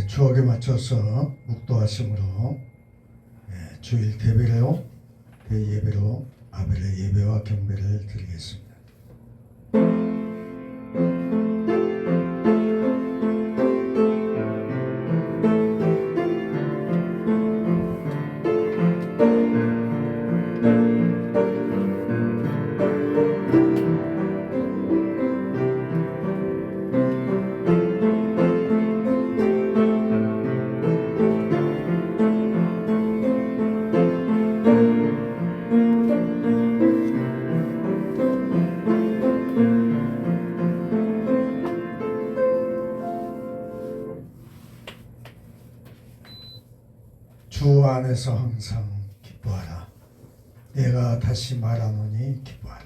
추억에 맞춰서 묵도하심으로 주일 대예배로 아벨의 예배와 경배를 드리겠습니다. 주 안에서 항상 기뻐하라. 내가 다시 말하노니 기뻐하라.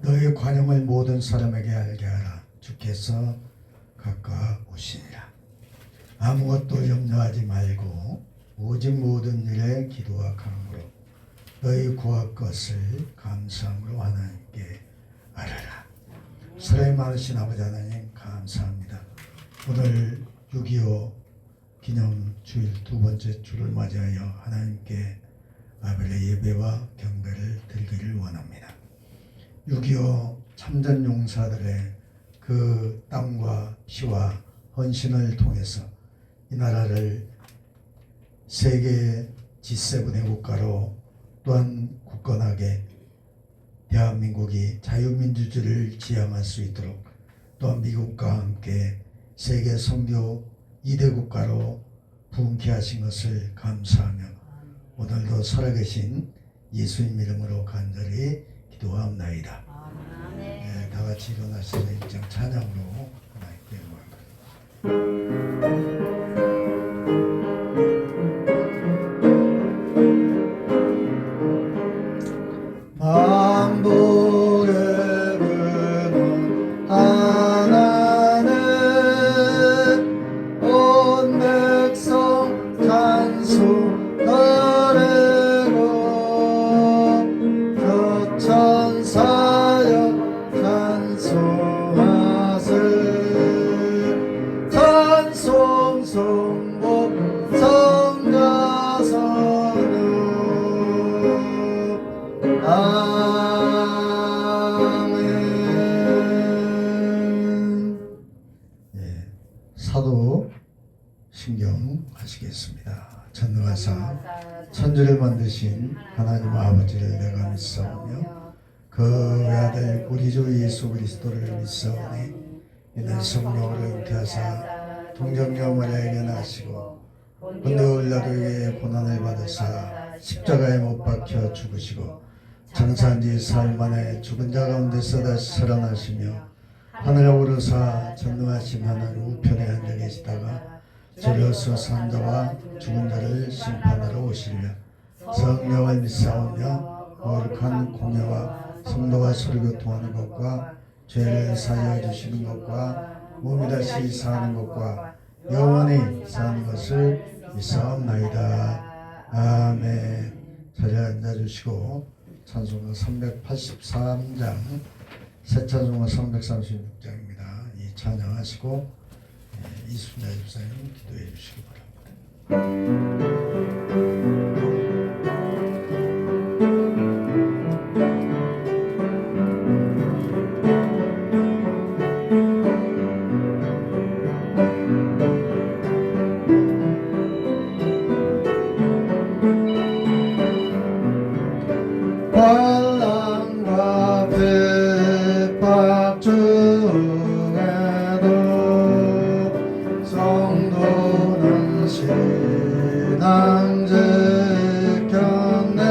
너의 관용을 모든 사람에게 알게 하라. 주께서 가까우시니라. 아무것도 염려하지 말고 오직 모든 일에 기도와 간구로 너희 구할 것을 감사함으로 하나님께 알아라. 사랑이 많으신 아버지 하나님 감사합니다. 오늘 6.25 기념 주일 두 번째 주를 맞이하여 하나님께 아벨의 예배와 경배를 드리기를 원합니다. 6.25 참전 용사들의 그 땀과 피와 헌신을 통해서 이 나라를 세계 G7의 국가로 또한 굳건하게 대한민국이 자유민주주의를 지향할 수 있도록 또한 미국과 함께 세계 선교 2대 국가로 부흥케 하신 것을 감사하며 오늘도 살아계신 예수님 이름으로 간절히 기도하옵나이다. 다 같이 일어나셔서 입장 찬양으로 하나님께 모여갑니다. 사도신경 하시겠습니다. 전능하사 천지를 만드신 하나님 아버지를 내가 믿사오며 그 외아들 우리 주 예수 그리스도를 믿사오니 이는 성령으로 잉태하사 동정녀 마리아에게 나시고 본데 올라도에게 고난을 받으사 십자가에 못 박혀 죽으시고 장사한 지 사흘 만에 죽은 자 가운데서 다시 살아나시며 하늘에 오르사 전능하신 하나님 우편에 앉아 계시다가 저리로서 산 자와 죽은 자를 심판하러 오시려 성령을 믿사오며 거룩한 공예와 성도가 서로교통하는 것과 죄를 사하여 주시는 것과 몸이 다시 사는 것과 영원히 사는 것을 믿사옵나이다. 아멘. 자리에 앉아주시고 찬송가 383장 새 찬송가 336장입니다. 이 찬양하시고 이순자 집사님 기도해 주시기 바랍니다. 환난과 핍박 중에도 성도는 신앙 지켰네.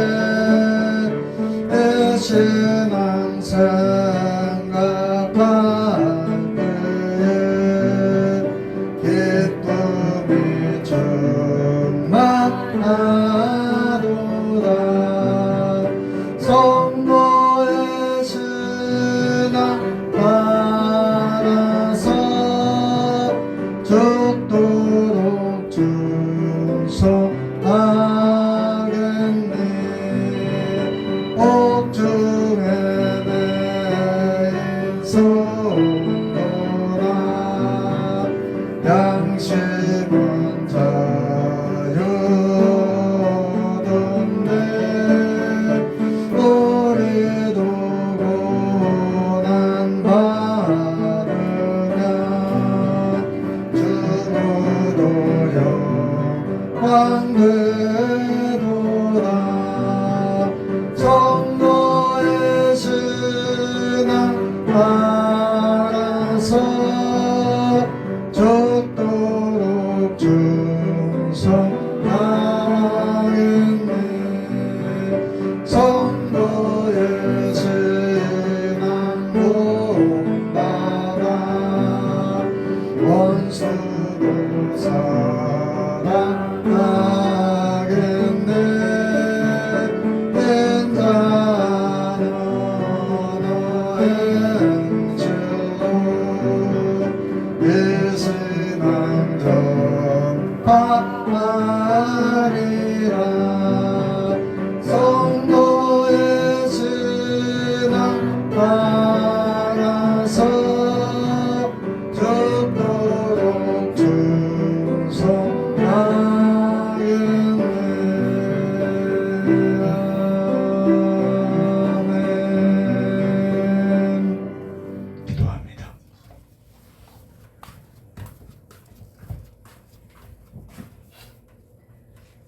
이 신앙 생각할 때에 기쁨이 충만하도다. 성도의 신앙 따라서 죽도록 충성하겠네. 옥중에 내 따라서 죽도록 충성하겠네. 아멘. 기도합니다.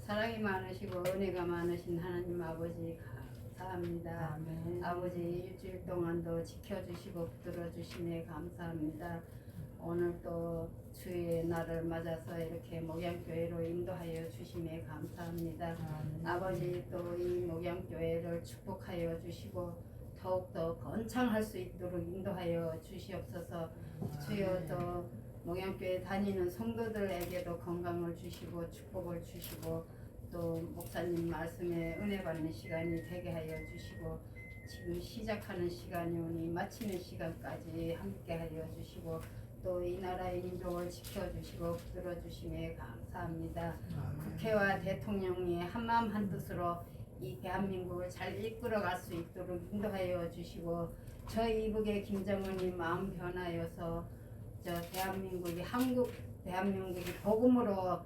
사랑이 많으시고 은혜가 많으신 하나님 아버지 감사합니다. 아멘. 아버지 일주일 동안도 지켜주시고 붙들어주시네 감사합니다. 오늘 또 주의 날을 맞아서 이렇게 목양교회로 인도하여 주시네 감사합니다. 아버지 또 이 목양교회를 축복하여 주시고 더욱더 번창할 수 있도록 인도하여 주시옵소서. 주여 또 목양교회 다니는 성도들에게도 건강을 주시고 축복을 주시고 또 목사님 말씀에 은혜 받는 시간이 되게 하여 주시고 지금 시작하는 시간이 오니 마치는 시간까지 함께 하여 주시고 또 이 나라의 민족을 지켜주시고 붙들어주심에 감사합니다. 국회와 대통령이 한마음 한뜻으로 이 대한민국을 잘 이끌어갈 수 있도록 인도하여 주시고 저희 이북의 김정은이 마음 변하여서 저 대한민국이 대한민국이 복음으로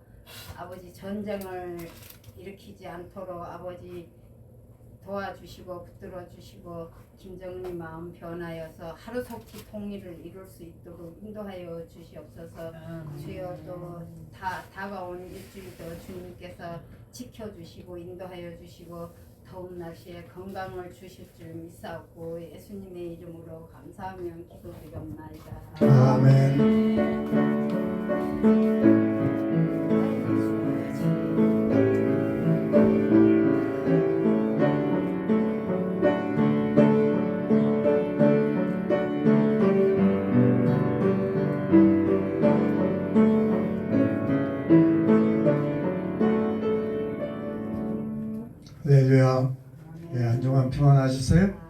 아버지 전쟁을 일으키지 않도록 아버지 도와주시고 붙들어 주시고 김정은이 마음 변하여서 하루속히 통일을 이룰 수 있도록 인도하여 주시옵소서. 주여 또 다가온 일주일도 주님께서 지켜주시고 인도하여 주시고 더운 날씨에 건강을 주실 줄 믿사옵고 예수님의 이름으로 감사하며 기도드리옵나이다. 아멘. 할렐루야. 예, 한동안 평안하셨어요?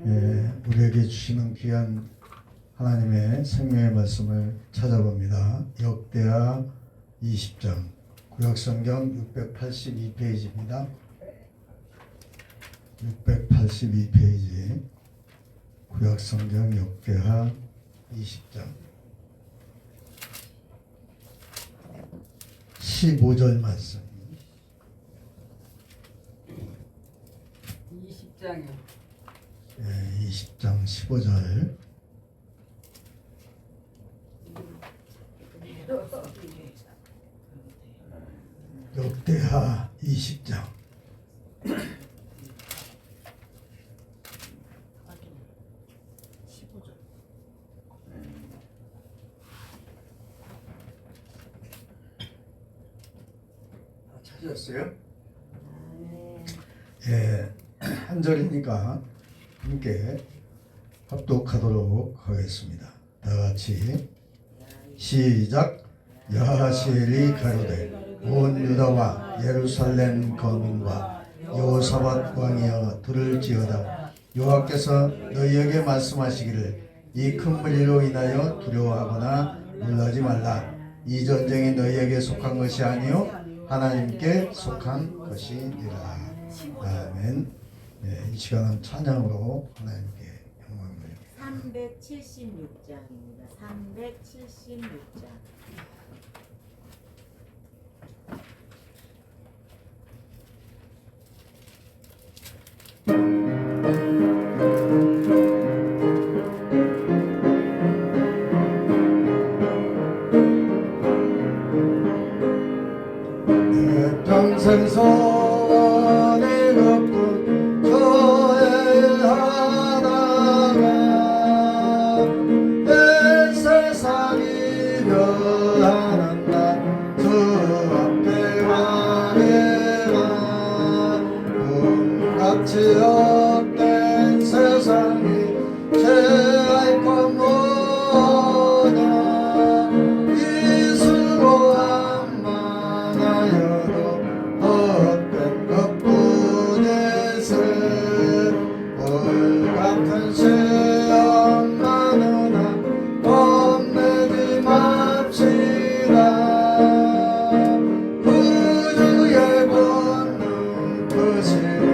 예, 우리에게 주시는 귀한 하나님의 생명의 말씀을 찾아봅니다. 역대하 20장 구약성경 682페이지입니다. 682페이지 구약성경 역대하 20장 15절 말씀. 20장이요. 예, 20장 15절. 역대하 20장. 찾았어요? 예, 한 절이니까 함께 합독하도록 하겠습니다. 다 같이 시작. 여하시엘이 가로되 온 유다와 예루살렘 거민과 여호사밧 왕이여 들을지어다. 여호와께서 너희에게 말씀하시기를 이 큰 무리로 인하여 두려워하거나 놀라지 말라. 이 전쟁이 너희에게 속한 것이 아니요 하나님께 속한 것이니라. 아멘. 네, 이 시간은 찬양으로 하나님께 영광을 드립니다. 376장입니다. 376장. 내 평생 소원이 걷고 조회하다가 내 세상이 변한 날주 앞에 가리라. 꿈같이 헛된 세상이 죄할 것 뭐냐. 이 수고한 많아여도 헛된 것뿐이세. 같은 시험 많으나 겁내지 맙시다. 구주의 권능 크시니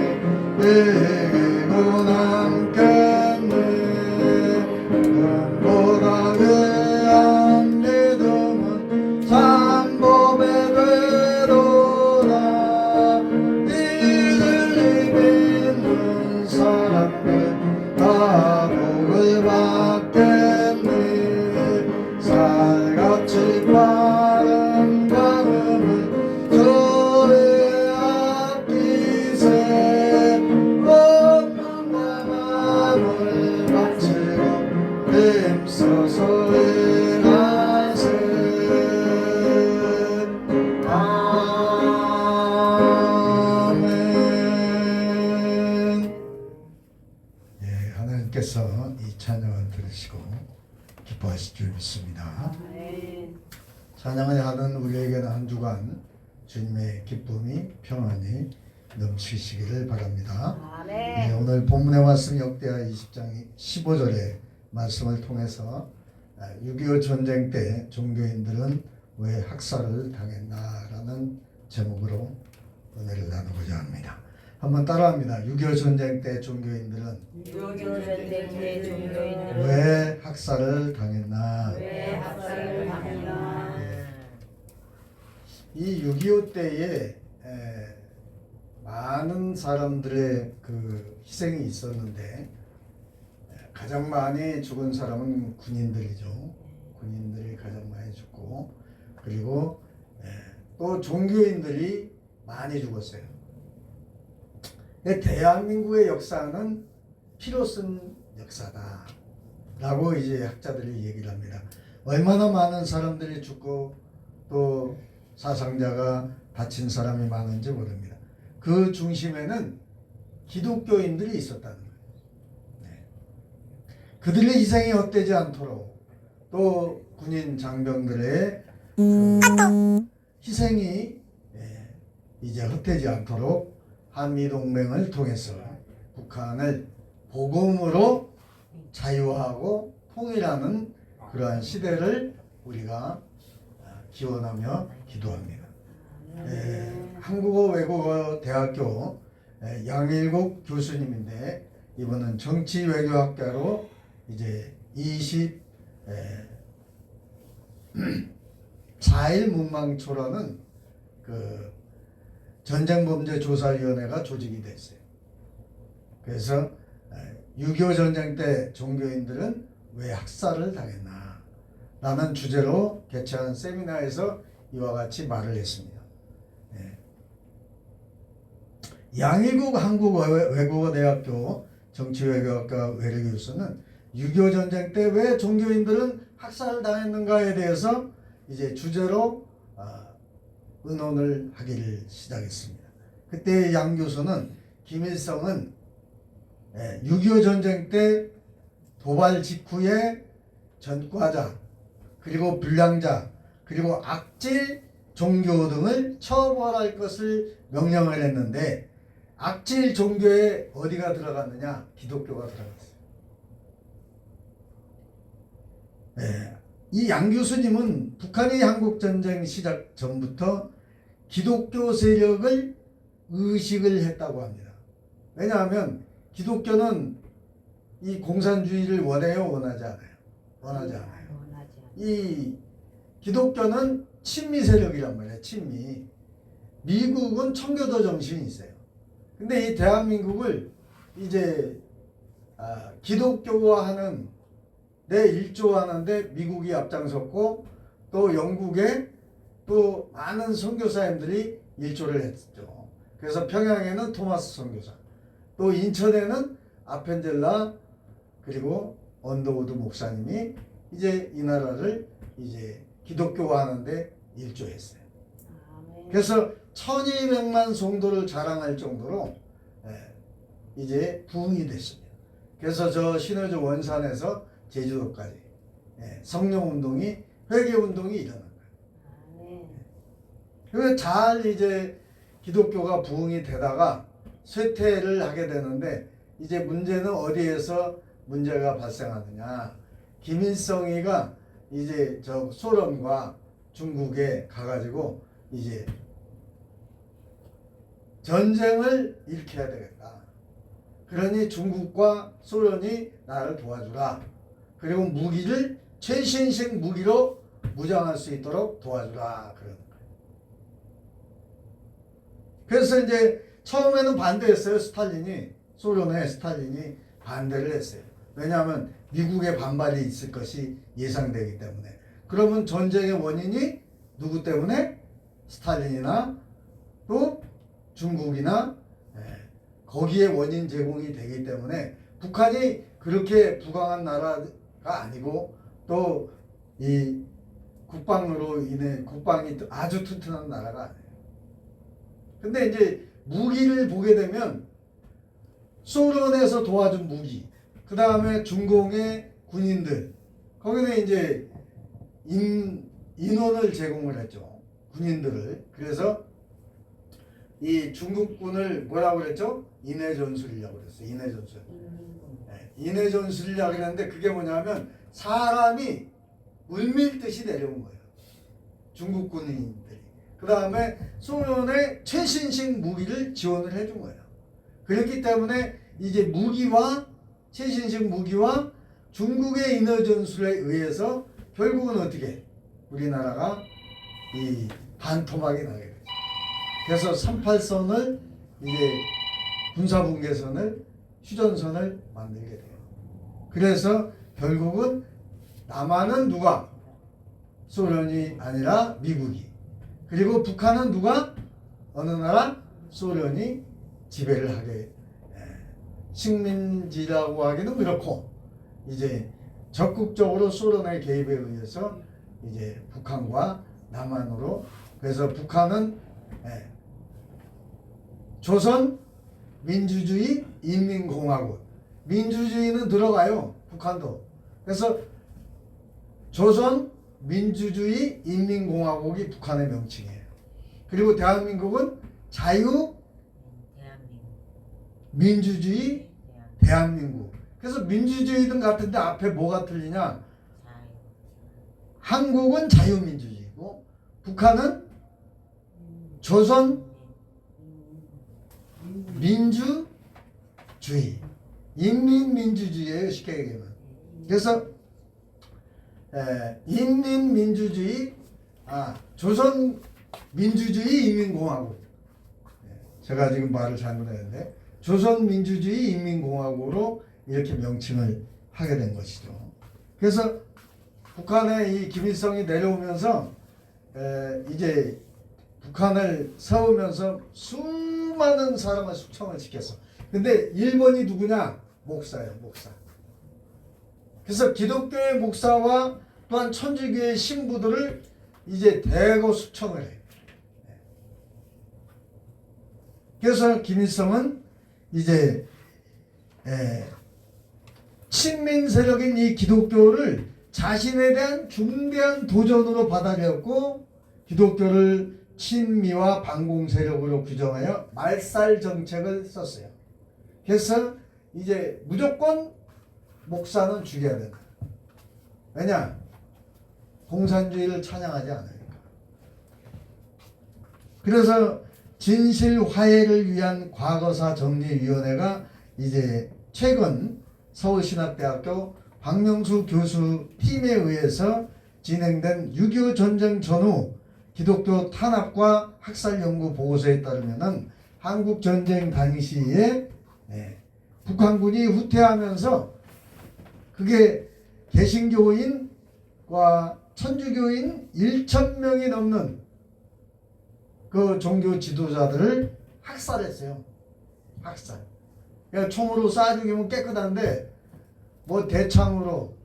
이기고 남겠느냐. 복을 받겠네. 살같이 빠른 방음을 주의 앞기세. 온맘과 마음을 바치고 힘써서 행하세. 아멘. 예, 하나님께서 이 찬양을 들으시고 기뻐하실 줄 믿습니다. 아멘. 찬양을 하는 우리에게는 한 주간 주님의 기쁨이 평안이 넘치시기를 바랍니다. 네, 아멘. 오늘 본문의 말씀 역대하 20장 15절의 말씀을 통해서 6.25 전쟁 때 종교인들은 왜 학살을 당했나라는 제목으로 은혜를 나누고자 합니다. 한번 따라합니다. 6.25 전쟁 때 종교인들은 6.25 전쟁 때 종교인들은 왜 학살을 당했나? 왜 학살을 당했나? 이 6.25 때에 많은 사람들의 그 희생이 있었는데 가장 많이 죽은 사람은 군인들이죠. 군인들이 가장 많이 죽고, 그리고 또 종교인들이 많이 죽었어요. 대한민국의 역사는 피로 쓴 역사다 라고 이제 학자들이 얘기를 합니다. 얼마나 많은 사람들이 죽고 또 사상자가 다친 사람이 많은지 모릅니다. 그 중심에는 기독교인들이 있었다는 거예요. 네. 그들의 희생이 헛되지 않도록, 또 군인 장병들의 그 희생이 이제 헛되지 않도록 한미동맹을 통해서 북한을 복음으로 자유하고 통일하는 그러한 시대를 우리가 기원하며 기도합니다. 한국어 외국어 대학교 양일국 교수님인데, 이분은 정치 외교학자로 이제 24일 문망초라는 그 전쟁범죄조사위원회가 조직이 됐어요. 그래서 6.25 전쟁 때 종교인들은 왜 학살을 당했나 라는 주제로 개최한 세미나에서 이와 같이 말을 했습니다. 양일국 한국외국어대학교 정치외교학과 외래 교수는 6.25 전쟁 때 왜 종교인들은 학살을 당했는가에 대해서 이제 주제로 의논을 하기를 시작했습니다. 그때 양 교수는 김일성은 6.25 전쟁 때 도발 직후에 전과자, 그리고 불량자, 그리고 악질 종교 등을 처벌할 것을 명령을 했는데, 악질 종교에 어디가 들어갔느냐? 기독교가 들어갔어요. 이 양 교수님은 북한이 한국전쟁 시작 전부터 기독교 세력을 의식을 했다고 합니다. 왜냐하면 기독교는 이 공산주의를 원해요, 원하지 않아요? 원하지 않아요. 이 기독교는 친미 세력이란 말이에요. 친미. 미국은 청교도 정신이 있어요. 근데 이 대한민국을 이제 기독교화하는 데 일조하는데 미국이 앞장섰고, 또 영국에 또 많은 선교사님들이 일조를 했죠. 그래서 평양에는 토마스 선교사, 또 인천에는 아펜젤라, 그리고 언더우드 목사님이 이제 이 나라를 이제 기독교화하는데 일조했어요. 그래서 1200만 성도를 자랑할 정도로 이제 부흥이 됐습니다. 그래서 저 신의주 원산에서 제주도까지 성령운동이, 회개운동이 일어난 거예요. 그래서 잘 이제 기독교가 부흥이 되다가 쇠퇴를 하게 되는데, 이제 문제는 어디에서 문제가 발생하느냐? 김일성이가 이제 저 소련과 중국에 가가지고 이제 전쟁을 일으켜야 되겠다. 그러니 중국과 소련이 나를 도와주라. 그리고 무기를 최신식 무기로 무장할 수 있도록 도와주라. 그러는 거예요. 그래서 이제 처음에는 반대했어요. 스탈린이, 소련의 스탈린이 반대를 했어요. 왜냐하면 미국의 반발이 있을 것이 예상되기 때문에. 그러면 전쟁의 원인이 누구 때문에? 스탈린이나 또 중국이나 거기에 원인 제공이 되기 때문에 북한이 그렇게 부강한 나라가 아니고 또 이 국방으로 인해 국방이 아주 튼튼한 나라가 아니에요. 근데 이제 무기를 보게 되면 소련에서 도와준 무기, 그 다음에 중공의 군인들, 거기는 이제 인원을 제공을 했죠. 군인들을. 그래서 이 중국군을 뭐라고 그랬죠? 인해전술이라고 그랬어요. 인해전술. 인해전술이라고 그랬는데 그게 뭐냐면 사람이 물밀듯이 내려온 거예요. 중국 군인들이. 그 다음에 소련의 최신식 무기를 지원을 해준 거예요. 그렇기 때문에 이제 무기와 최신식 무기와 중국의 인해전술에 의해서 결국은 어떻게 우리나라가 이 반토막이 나게 되죠. 그래서 38선을 이제 군사분계선을 휴전선을 만들게 돼요. 그래서 결국은 남한은 누가? 소련이 아니라 미국이. 그리고 북한은 누가? 어느 나라? 소련이 지배를 하게. 식민지라고 하기는 그렇고 이제 적극적으로 소련의 개입에 의해서 이제 북한과 남한으로. 그래서 북한은 조선 민주주의 인민공화국. 민주주의는 들어가요. 북한도. 그래서 조선 민주주의 인민공화국이 북한의 명칭이에요. 그리고 대한민국은 자유 민주주의 대한민국. 그래서 민주주의든 같은데 앞에 뭐가 틀리냐? 한국은 자유민주주의고 북한은 조선 민주주의 인민민주주의예요. 쉽게 얘기하면. 그래서 인민민주주의, 조선 민주주의 인민공화국. 제가 지금 말을 잘못했는데 조선 민주주의 인민공화국으로 이렇게 명칭을 하게 된 것이죠. 그래서 북한의 이 김일성이 내려오면서 이제 북한을 세우면서 수많은 사람을 숙청을 시켰어. 근데 1번이 누구냐? 목사예요. 목사. 그래서 기독교의 목사와 또한 천주교의 신부들을 이제 대거 숙청을 해요. 그래서 김일성은 이제 친민 세력인 이 기독교를 자신에 대한 중대한 도전으로 받아들였고 기독교를 친미와 반공 세력으로 규정하여 말살 정책을 썼어요. 그래서 이제 무조건 목사는 죽여야 된다. 왜냐? 공산주의를 찬양하지 않으니까. 그래서 진실화해를 위한 과거사 정리위원회가 이제 최근 서울신학대학교 박명수 교수 팀에 의해서 진행된 6.25 전쟁 전후 기독교 탄압과 학살 연구 보고서에 따르면은 한국 전쟁 당시에 북한군이 후퇴하면서 그게 개신교인과 천주교인 1,000명이 넘는 그 종교 지도자들을 학살했어요. 학살. 그러니까 총으로 쏴 죽이면 깨끗한데 뭐 대창으로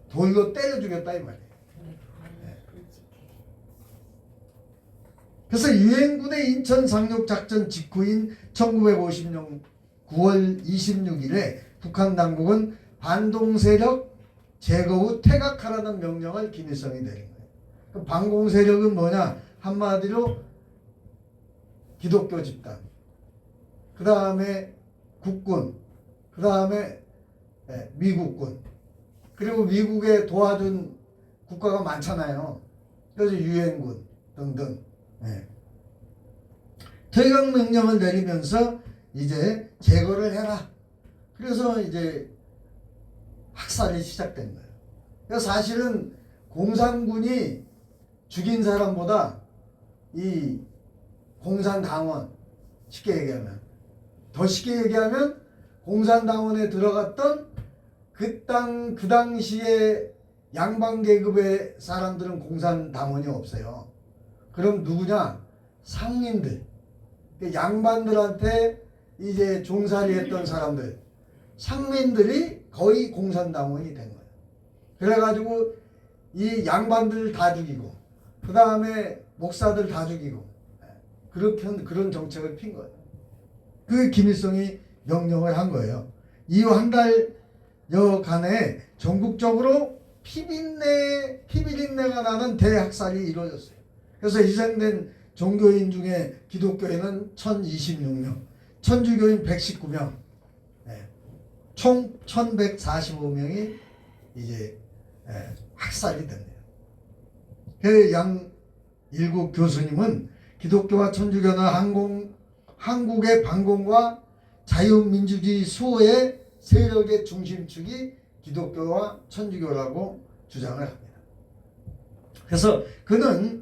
돌로 때려 죽였다 이 말이에요. 그래서 유엔군의 인천 상륙 작전 직후인 1950년 9월 26일에 북한 당국은 반동 세력 제거 후 퇴각하라는 명령을 김일성이 내린 거예요. 그 반공 세력은 뭐냐? 한마디로 기독교 집단, 그 다음에 국군, 그 다음에 미국군, 그리고 미국에 도와준 국가가 많잖아요. 그래서 유엔군 등등 퇴각 명령을 내리면서 이제 제거를 해라. 그래서 이제 학살이 시작된 거예요. 그러니까 사실은 공산군이 죽인 사람보다 이 공산당원, 쉽게 얘기하면, 더 쉽게 얘기하면 공산당원에 들어갔던 그 당시에 양반 계급의 사람들은 공산당원이 없어요. 그럼 누구냐? 상인들. 양반들한테 이제 종살이 했던 사람들, 상민들이 거의 공산당원이 된 거예요. 그래가지고 이 양반들 다 죽이고, 그 다음에 목사들 다 죽이고, 그런 정책을 핀 거예요. 그 김일성이 명령을 한 거예요. 이후 한 달여간에 전국적으로 피비린내가 나는 대학살이 이루어졌어요. 그래서 희생된 종교인 중에 기독교인은 1026명, 천주교인 119명, 총 1145명이 이제 학살이 됩니다. 그 양 일국 교수님은 기독교와 천주교는 한국의 반공과 자유민주주의 수호의 세력의 중심축이 기독교와 천주교라고 주장을 합니다. 그래서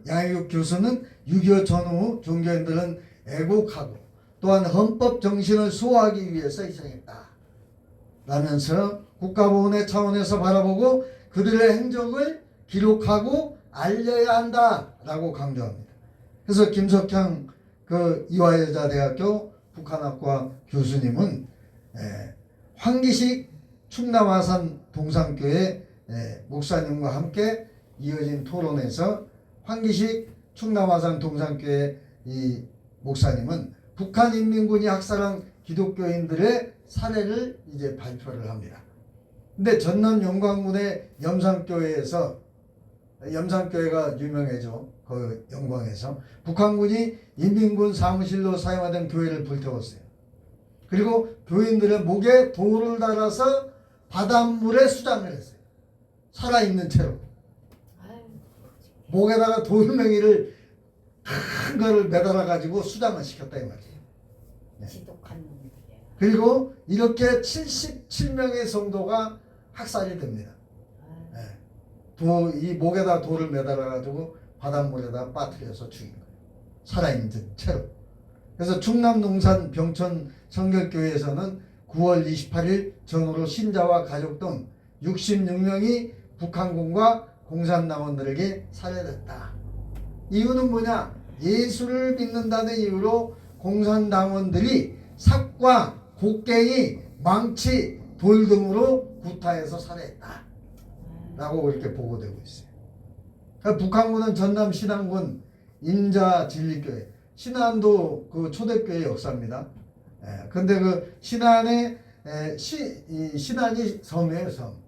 양일국 교수는 6.25 전후 종교인들은 애국하고 또한 헌법 정신을 수호하기 위해서 희생했다 라면서 국가보훈의 차원에서 바라보고 그들의 행적을 기록하고 알려야 한다라고 강조합니다. 그래서 김석향 이화여자대학교 북한학과 교수님은 황기식 충남아산 동산교회 목사님과 함께 이어진 토론에서 황기식 충남아산 동산교회 이 목사님은 북한 인민군이 학살한 기독교인들의 사례를 이제 발표를 합니다. 근데 전남 영광군의 염산교회에서, 염산교회가 유명해져, 그 영광에서 북한군이 인민군 사무실로 사용하던 교회를 불태웠어요. 그리고 교인들의 목에 돌을 달아서 바닷물에 수장을 했어요. 살아있는 채로. 목에다가 돌멩이를 큰 거를 매달아 가지고 수장을 시켰다 이 말이에요. 지독한 놈들이에요. 그리고 이렇게 77명의 성도가 학살이 됩니다. 이 목에다 돌을 매달아 가지고 바닷물에다 빠뜨려서 죽인 거예요. 살아있는 채로. 그래서 충남 농산 병천 성결교회에서는 9월 28일 전후로 신자와 가족 등 66명이 북한군과 공산당원들에게 살해됐다. 이유는 뭐냐? 예수를 믿는다는 이유로 공산당원들이 삽과 곡괭이, 망치, 돌 등으로 구타해서 살해했다 라고 이렇게 보고되고 있어요. 그러니까 북한군은 전남 신안군 인자진리교회, 신안도 그 초대교회 역사입니다. 근데 그 신안에 이 신안이 섬이에요, 섬.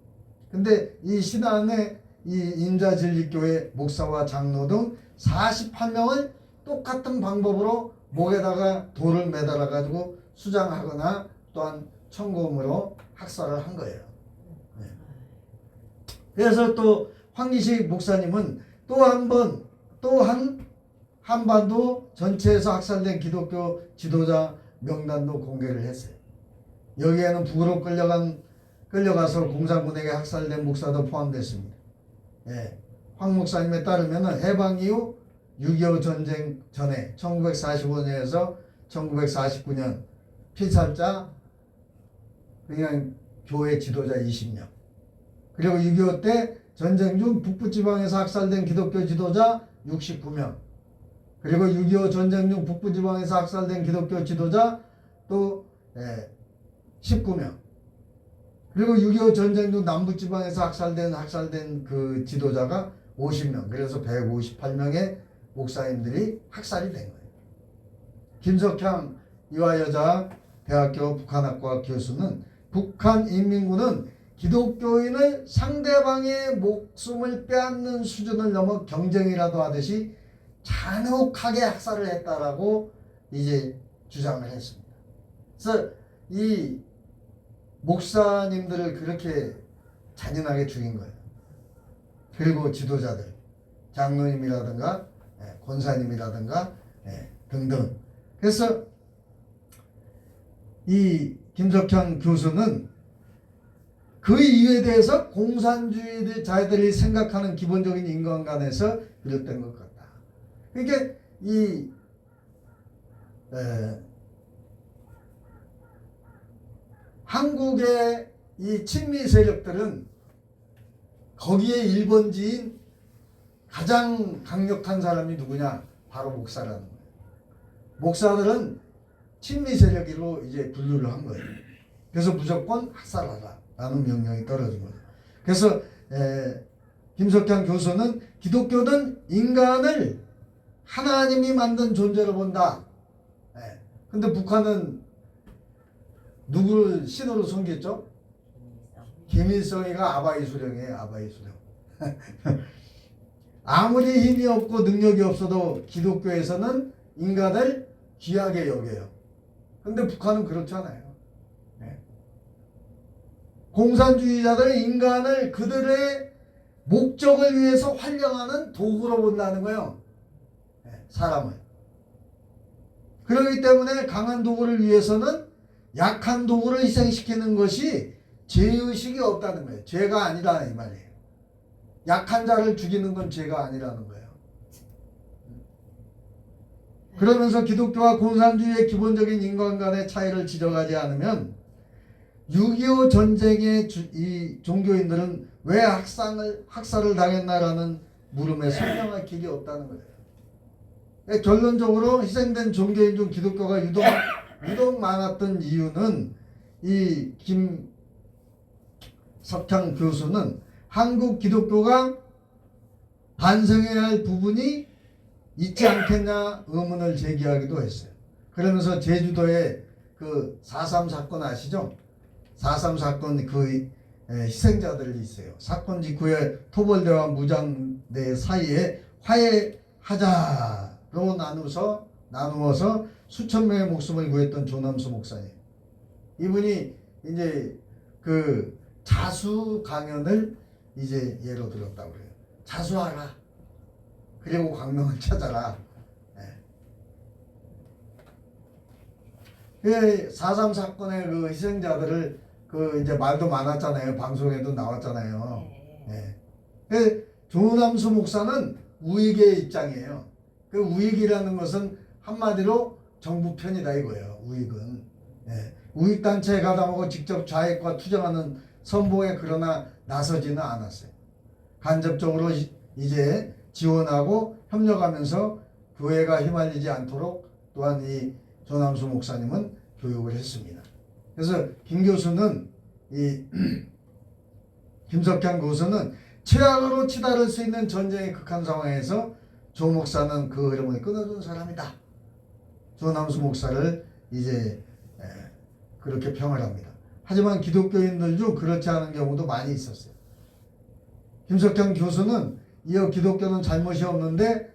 근데 이 신안에 이 인자진리교회 목사와 장로 등 48명을 똑같은 방법으로 목에다가 돌을 매달아 가지고 수장하거나 또한 청검으로 학살을 한 거예요. 그래서 또 황기식 목사님은 또한 한반도 전체에서 학살된 기독교 지도자 명단도 공개를 했어요. 여기에는 북으로 끌려가서 공산군에게 학살된 목사도 포함됐습니다. 황 목사님에 따르면 해방 이후 6.25 전쟁 전에 1945년에서 1949년 피살자 그냥 교회 지도자 20명, 그리고 6.25 때 전쟁 중 북부지방에서 학살된 기독교 지도자 69명, 그리고 6.25 전쟁 중 북부지방에서 학살된 기독교 지도자 또 19명, 그리고 6.25 전쟁 중 남부지방에서 학살된 그 지도자가 50명, 그래서 158명의 목사님들이 학살이 된 거예요. 김석향 이화여자 대학교 북한학과 교수는 북한 인민군은 기독교인을 상대방의 목숨을 빼앗는 수준을 넘어 경쟁이라도 하듯이 잔혹하게 학살을 했다라고 이제 주장을 했습니다. 그래서 이 목사님들을 그렇게 잔인하게 죽인 거예요. 그리고 지도자들, 장로님이라든가 권사님이라든가 등등. 그래서 이 김석향 교수는 그 이유에 대해서 공산주의자들이 생각하는 기본적인 인간관에서 비롯된 것 같다. 그러니까 한국의 이 친미 세력들은 거기에 일본지인 가장 강력한 사람이 누구냐? 바로 목사라는 거예요. 목사들은 친미 세력으로 이제 분류를 한 거예요. 그래서 무조건 학살하라라는 명령이 떨어진 거예요. 그래서 김석현 교수는 기독교는 인간을 하나님이 만든 존재로 본다. 근데 북한은 누구를 신으로 섬겼죠? 김일성이가 아바이 수령이에요. 아바이 수령. 아무리 힘이 없고 능력이 없어도 기독교에서는 인간을 귀하게 여겨요. 근데 북한은 그렇잖아요. 공산주의자들은 인간을 그들의 목적을 위해서 활용하는 도구로 본다는 거예요. 사람을. 그렇기 때문에 강한 도구를 위해서는 약한 도구를 희생시키는 것이 죄의식이 없다는 거예요. 죄가 아니라 이 말이에요. 약한 자를 죽이는 건 죄가 아니라는 거예요. 그러면서 기독교와 공산주의의 기본적인 인간간의 차이를 지적하지 않으면 6.25 전쟁의 이 종교인들은 왜 학살을 당했나라는 물음에 설명할 길이 없다는 거예요. 결론적으로 희생된 종교인 중 기독교가 유독 많았던 이유는 이 김석향 교수는 한국 기독교가 반성해야 할 부분이 있지 않겠냐 의문을 제기하기도 했어요. 그러면서 제주도에 그 4.3 사건 아시죠? 4.3 사건 그 희생자들이 있어요. 사건 직후에 토벌대와 무장대 사이에 화해하자로 나누어서 수천 명의 목숨을 구했던 조남수 목사님. 이분이 이제 그 자수 강연을 이제 예로 들었다고 그래요. 자수하라. 그리고 광명을 찾아라. 4.3 사건의 그 희생자들을 그 이제 말도 많았잖아요. 방송에도 나왔잖아요. 조남수 목사는 우익의 입장이에요. 그 우익이라는 것은 한마디로 정부 편이다 이거예요. 우익은. 우익 단체에 가담하고 직접 좌익과 투쟁하는 선봉에 그러나 나서지는 않았어요. 간접적으로 이제 지원하고 협력하면서 교회가 휘말리지 않도록 또한 이 조남수 목사님은 교육을 했습니다. 그래서 김 교수는 이 김석향 교수는 최악으로 치달을 수 있는 전쟁의 극한 상황에서 조 목사는 그 흐름을 끊어준 사람이다. 조남수 목사를 이제 그렇게 평을 합니다. 하지만 기독교인들 중 그렇지 않은 경우도 많이 있었어요. 김석향 교수는 이어 기독교는 잘못이 없는데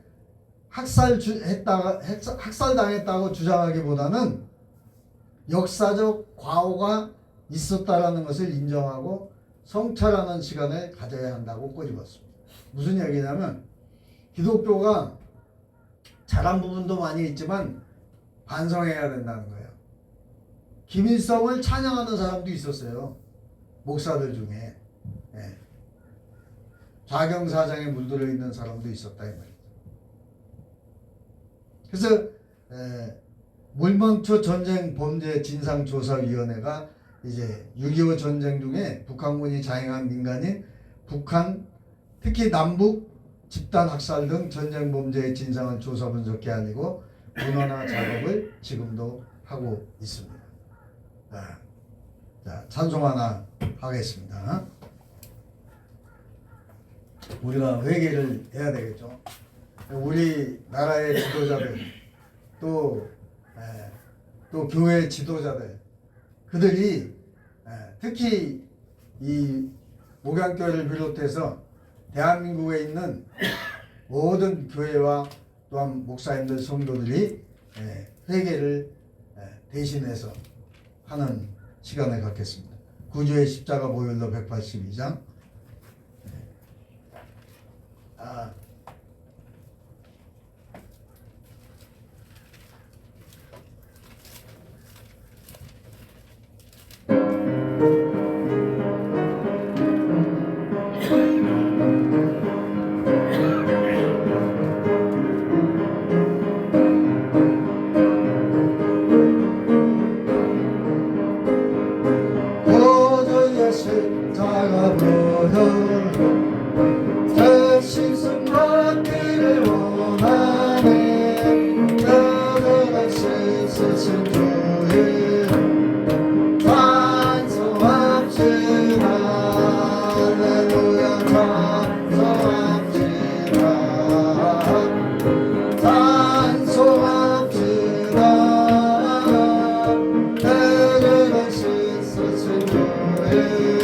학살당했다고 주장하기보다는 역사적 과오가 있었다라는 것을 인정하고 성찰하는 시간을 가져야 한다고 꼬집었습니다. 무슨 얘기냐면 기독교가 잘한 부분도 많이 있지만 반성해야 된다는 거예요. 김일성을 찬양하는 사람도 있었어요. 목사들 중에. 좌경사장에 물들어 있는 사람도 있었다 이 말이죠. 그래서 물망초 전쟁 범죄 진상조사위원회가 이제 6.25 전쟁 중에 북한군이 자행한 민간인 북한 특히 남북 집단 학살 등 전쟁 범죄의 진상을 조사 분석해 알리고 문헌화 작업을 지금도 하고 있습니다. 자, 찬송 하나 하겠습니다. 우리가 회개를 해야 되겠죠. 우리 나라의 지도자들 또 교회 지도자들 그들이 특히 이 목양교회를 비롯해서 대한민국에 있는 모든 교회와 또한 목사님들 성도들이 회개를 대신해서 하는 시간을 갖겠습니다. 구주의 십자가 보혈로 182장 십자가 보혈로 저 시선 받기를 원하네 너는 씻으신 주의 찬송합시다 할렐루야 찬송합시다 찬송합시다 너는 씻으신 주의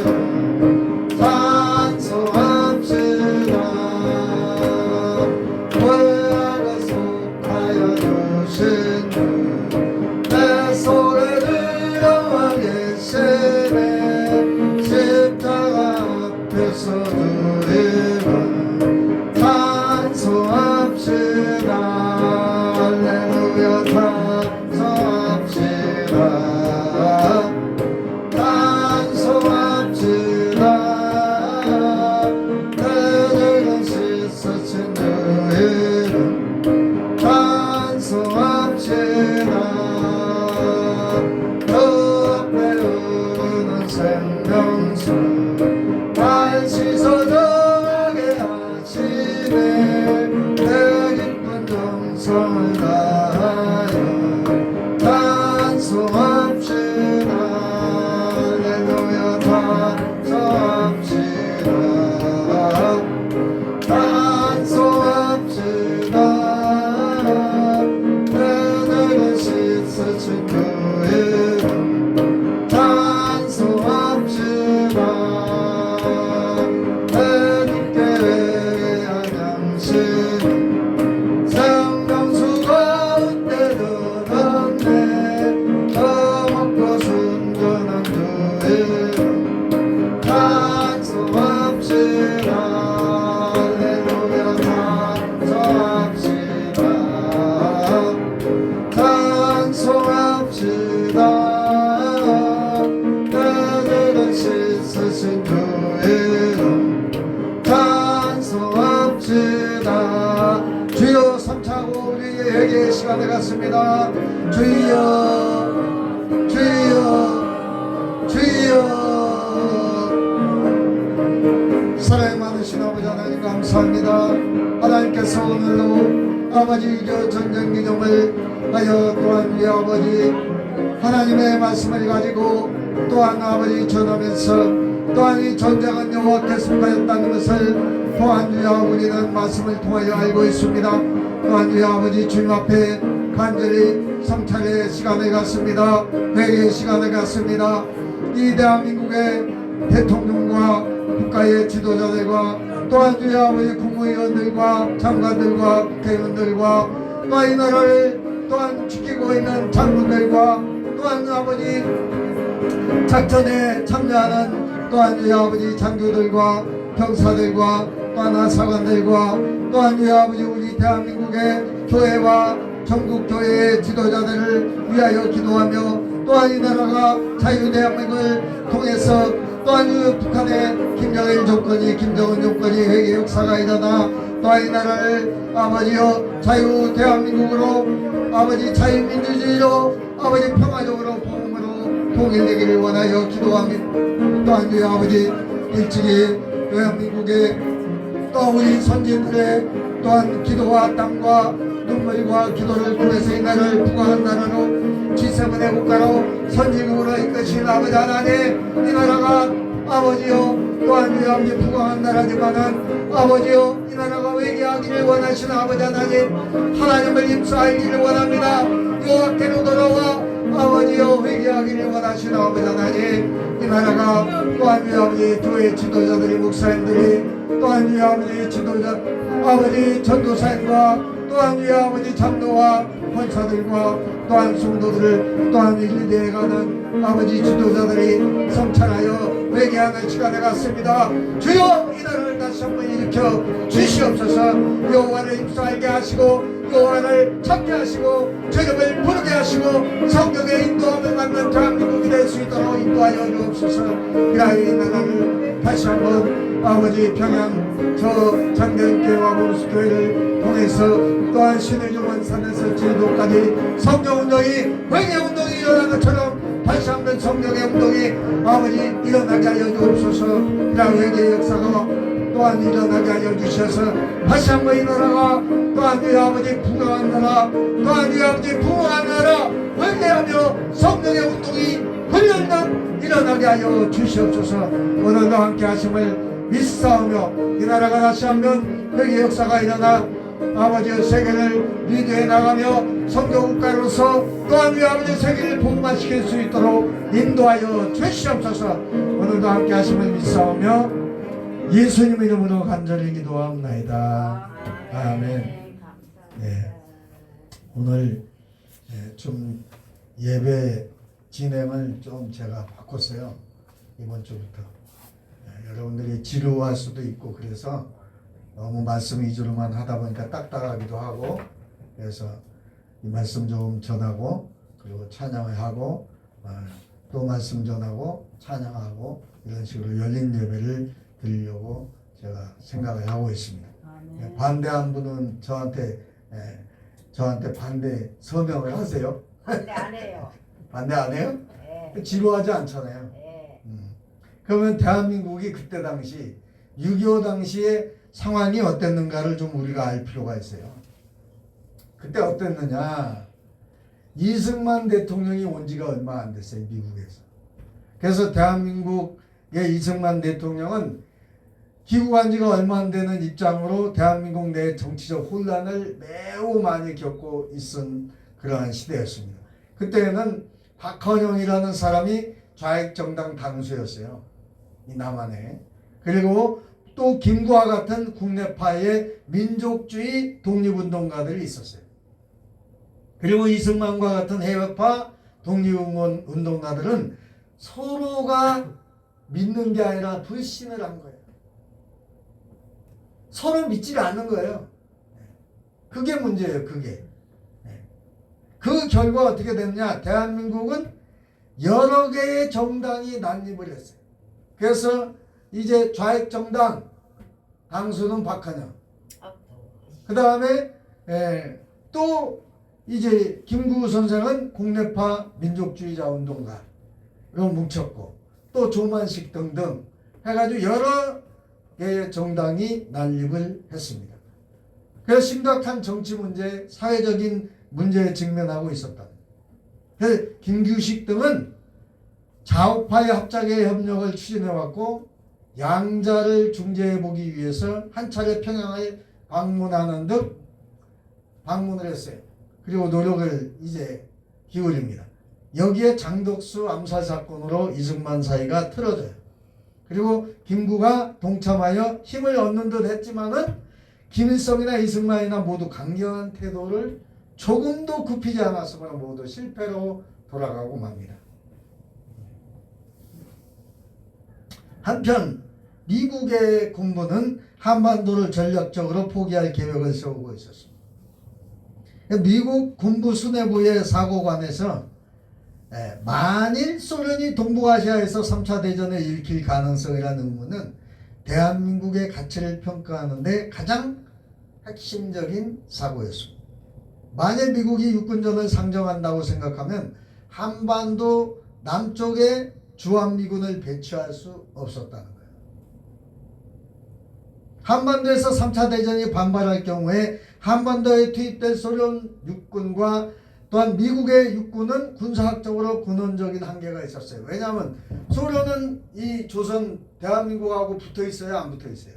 찬송합시다 외아가 속하여 주신 내 손에 들어와 계시네 십자가 앞에서 주님을 찬송합시다 할렐루야 찬송합시다 찬송합시다 너는 씻으신 주의를 찬송합시다 그 앞에 흐르는 생명수 날 씻어정하게 하시네 내 깊은 정성을 다하여 찬송합시다 할렐루야 찬송합시다 찬송합시다 너는 씻으신 주의 찬송합시다 하나님께 회개한 양심 생명수 가운데 들었네 더먹고 순전한 주의 찬송합시다 할렐루야 찬송합시다 찬송합시다 너는 씻으신 주의 찬송합시다 주여 삼차고 우리의 회개의 시간을 갖습니다 주여 주여 주여 사랑이 많으신 아버지 하나님 감사합니다 하나님께서 오늘로 아버지 저 전쟁 기념을 하여 또한 우리 아버지 하나님의 말씀을 가지고 또한 아버지 전하면서 또한 이 전쟁은 여호와께서 하였다는 것을 또한 주여 우리는 말씀을 통하여 알고 있습니다 또한 주여 아버지 주님 앞에 간절히 성찰의 시간을 갖습니다 회개의 시간을 갖습니다 이 대한민국의 대통령과 국가의 지도자들과 또한 주여 아버지 국무위원들과 장관들과 국회의원들과 또한 이 나라를 또한 지키고 있는 장군들과 또한 아버지 작전에 참여하는 또한 주여 아버지 장교들과 병사들과 또한 하사관들과 또한 주여 아버지 우리 대한민국의 교회와 전국 교회의 지도자들을 위하여 기도하며 또한 이 나라가 자유대한민국을 통해서 또한 북한의 김정일 정권이 김정은 정권이 회개 역사가 일어나 또한 이 나라를 아버지여 자유 대한민국으로 아버지 자유민주주의로 아버지 평화적으로 복음으로 통일되기를 원하여 기도하며 또한 주여 아버지 일찍이 대한민국의 또 우리 선진들의 또한 기도와 땀과 눈물과 기도를 통해서 이 나라를 부강한 나라로 G7의 국가로 선진국으로 이끄신 아버지 하나님 이 나라가 아버지요 또한 주여 아버지 부강한 나라지만은 아버지요 이 나라가 회개하기를 원하시는 아버지 하나님을 입사하기를 원합니다 여호와께로 돌아와 아버지요 회개하기를 원하시는 아버지 하나님 이 나라가 또한 주여 아버지 교회 지도자들이 목사님들이 또한 주여 아버지 지도자 아버지 전도사님과 또한 주여 아버지 장로와 권사들과 또한 성도들을 또한 일리대에 가는 아버지 지도자들이 성찰하여 회개하는 시간에 갔습니다. 주여 이 나라를 다시 한번 일으켜 주시옵소서. 여호와를 입사하게 하시고 여호와를 찾게 하시고 주님을 부르게 하시고 성경의 인도함을 받는 대한민국이 될 수 있도록 인도하여 주옵소서. 그리하여 이 나라를 다시 한번 아버지 평양 저 장대인교회와 모습교회를 통해서 또한 신의 주원 산에서 제도까지 성경운동이 회개운동이 일어난 것처럼 다시 한번 성령의 운동이 아버지 일어나게 하여 주옵소서. 이런 회개의 역사가 또한 일어나게 하여 주셔서 다시 한번 일어나가 또한 이 아버지 부강한 나라, 또한 이 아버지 부강한 나라 회개하며 성령의 운동이 훈련된 일어나게 하여 주시옵소서. 오늘도 함께 하심을 믿사오며 이 나라가 다시 한번 회개 역사가 일어나 아버지의 세계를 리드해 나가며 성교국가로서 또한 우리 아버지 세계를 복음화시킬 수 있도록 인도하여 주시옵소서. 오늘도 함께 하심을 믿사오며 예수님 이름으로 간절히 기도하옵나이다. 아멘. 네. 오늘 좀 예배 진행을 좀 제가 바꿨어요. 이번 주부터 여러분들이 지루할 수도 있고 그래서 너무 말씀 위주로만 하다 보니까 딱딱하기도 하고 그래서 이 말씀 좀 전하고 그리고 찬양을 하고 또 말씀 전하고 찬양하고 이런 식으로 열린 예배를 드리려고 제가 생각을 하고 있습니다. 반대한 분은 저한테 반대 서명을 하세요. 반대 안 해요. 반대 안 해요? 네. 지루하지 않잖아요. 네. 그러면 대한민국이 그때 당시 6.25 당시에 상황이 어땠는가를 좀 우리가 알 필요가 있어요. 그때 어땠느냐? 이승만 대통령이 온 지가 얼마 안 됐어요. 미국에서. 그래서 대한민국의 이승만 대통령은 귀국한 지가 얼마 안 되는 입장으로 대한민국 내 정치적 혼란을 매우 많이 겪고 있은 그러한 시대였습니다. 그때는 박헌영이라는 사람이 좌익정당 당수였어요. 이 남한에. 그리고 또 김구와 같은 국내파의 민족주의 독립운동가들이 있었어요. 그리고 이승만과 같은 해외파 독립운동가들은 서로가 믿는 게 아니라 불신을 한 거예요. 서로 믿지 않는 거예요. 그게 문제예요. 그게. 그 결과 어떻게 됐냐? 대한민국은 여러 개의 정당이 난립을 했어요. 그래서 이제 좌익정당 당수는 박헌영. 그 다음에 또 이제 김구 선생은 국내파 민족주의자 운동가로 뭉쳤고 또 조만식 등등 해가지고 여러 개의 정당이 난립을 했습니다. 그래서 심각한 정치 문제, 사회적인 문제에 직면하고 있었다. 그래서 김규식 등은 좌우파의 합작의 협력을 추진해왔고 양자를 중재해보기 위해서 한 차례 평양을 방문하는 듯 방문을 했어요. 그리고 노력을 이제 기울입니다. 여기에 장덕수 암살 사건으로 이승만 사이가 틀어져요. 그리고 김구가 동참하여 힘을 얻는 듯 했지만은 김일성이나 이승만이나 모두 강경한 태도를 조금도 굽히지 않았으므로 모두 실패로 돌아가고 맙니다. 한편 미국의 군부는 한반도를 전략적으로 포기할 계획을 세우고 있었습니다. 미국 군부 수뇌부의 사고관에서 만일 소련이 동북아시아에서 3차 대전을 일으킬 가능성이라는 의문은 대한민국의 가치를 평가하는 데 가장 핵심적인 사고였습니다. 만일 미국이 육군전을 상정한다고 생각하면 한반도 남쪽에 주한미군을 배치할 수 없었다는 거예요. 한반도에서 3차 대전이 반발할 경우에 한반도에 투입될 소련 육군과 또한 미국의 육군은 군사학적으로 근원적인 한계가 있었어요. 왜냐하면 소련은 이 조선 대한민국하고 붙어 있어요, 안 붙어 있어요?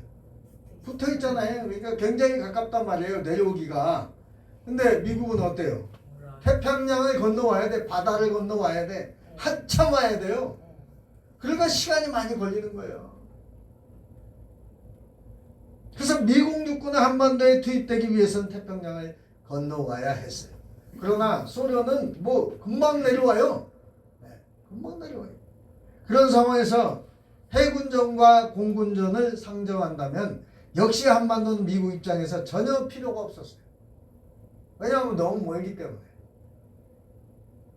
붙어 있잖아요. 그러니까 굉장히 가깝단 말이에요, 내려오기가. 근데 미국은 어때요? 태평양을 건너와야 돼, 바다를 건너와야 돼, 한참 와야 돼요. 그러니까 시간이 많이 걸리는 거예요. 그래서 미국 육군은 한반도에 투입되기 위해서는 태평양을 건너와야 했어요. 그러나 소련은 뭐 금방 내려와요. 금방 내려와요. 그런 상황에서 해군전과 공군전을 상정한다면 역시 한반도는 미국 입장에서 전혀 필요가 없었어요. 왜냐하면 너무 멀기 때문에.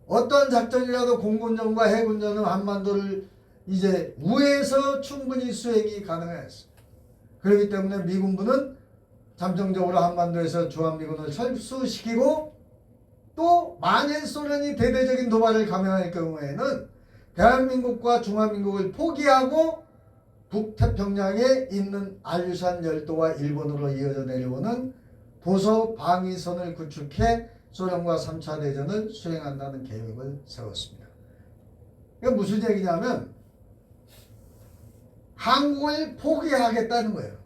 어떤 작전이라도 공군전과 해군전은 한반도를 이제 우회해서 충분히 수행이 가능했어요. 그렇기 때문에 미군부는 잠정적으로 한반도에서 주한미군을 철수시키고 또 만일 소련이 대대적인 도발을 감행할 경우에는 대한민국과 중화민국을 포기하고 북태평양에 있는 알류산 열도와 일본으로 이어져 내려오는 도서 방위선을 구축해 소련과 3차 대전을 수행한다는 계획을 세웠습니다. 이게 무슨 얘기냐면 한국을 포기하겠다는 거예요.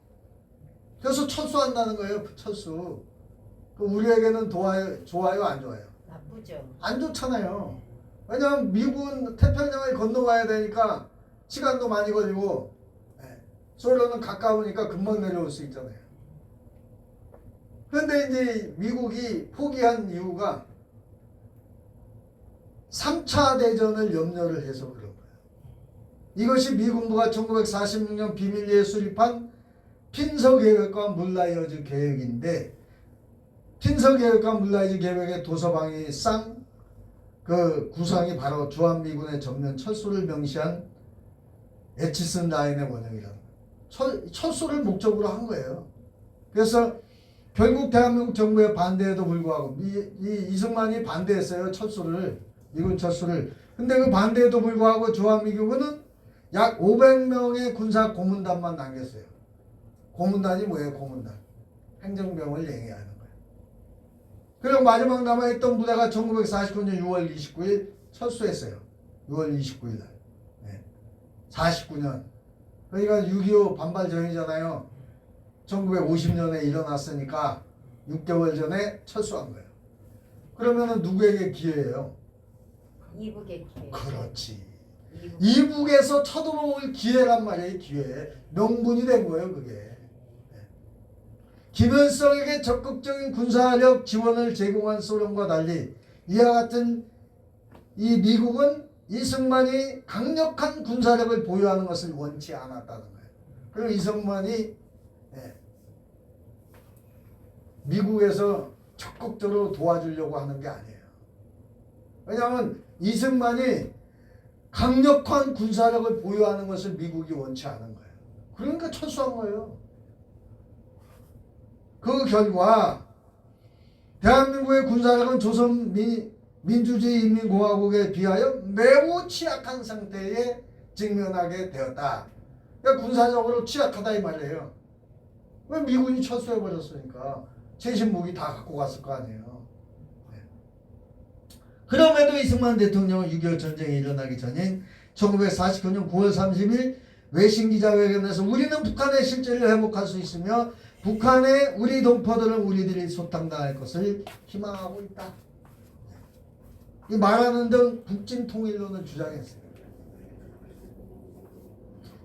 그래서 철수한다는 거예요. 철수. 우리에게는 좋아요, 안 좋아요? 나쁘죠. 안 좋잖아요. 왜냐하면 미국은 태평양을 건너가야 되니까 시간도 많이 걸리고 소련은 가까우니까 금방 내려올 수 있잖아요. 그런데 이제 미국이 포기한 이유가 3차 대전을 염려를 해서 그런 거예요. 이것이 미군부가 1946년 비밀리에 수립한 핀서 계획과 물라이어즈 계획인데 핀서 계획과 물라이어즈 계획의 도서방위 쌍 그 구상이 바로 주한미군의 전면 철수를 명시한 에치슨 라인의 원형이라는 거예요. 철수를 목적으로 한 거예요. 그래서 결국 대한민국 정부의 반대에도 불구하고 이승만이 반대했어요. 철수를. 미군 철수를. 근데 그 반대에도 불구하고 주한미군은 약 500명의 군사 고문단만 남겼어요. 고문단이 뭐예요? 고문단. 행정병을 영위하는 거예요. 그리고 마지막 남아있던 부대가 1949년 6월 29일 철수했어요. 6월 29일 날. 49년. 그러니까 6.25 반발 전이잖아요. 1950년에 일어났으니까 6개월 전에 철수한 거예요. 그러면은 누구에게 기회예요? 이북의 기회. 그렇지. 이북. 이북에서 쳐들어올 기회란 말이에요. 기회. 명분이 된 거예요. 그게. 김일성에게 적극적인 군사력 지원을 제공한 소련과 달리 이와 같은 이 미국은 이승만이 강력한 군사력을 보유하는 것을 원치 않았다는 거예요. 그리고 이승만이 미국에서 적극적으로 도와주려고 하는 게 아니에요. 왜냐하면 이승만이 강력한 군사력을 보유하는 것을 미국이 원치 않은 거예요. 그러니까 철수한 거예요. 그 결과 대한민국의 군사력은 조선 민주주의 인민공화국에 비하여 매우 취약한 상태에 직면하게 되었다. 그러니까 군사적으로 취약하다 이 말이에요. 왜 미군이 철수해버렸으니까 최신 무기 다 갖고 갔을 거 아니에요. 그럼에도 이승만 대통령은 6.25 전쟁이 일어나기 전인 1949년 9월 30일 외신 기자회견에서 우리는 북한의 실제를 회복할 수 있으며 북한의 우리 동포들은 우리들이 소탕당할 것을 희망하고 있다. 이 말하는 등 북진 통일론을 주장했어요.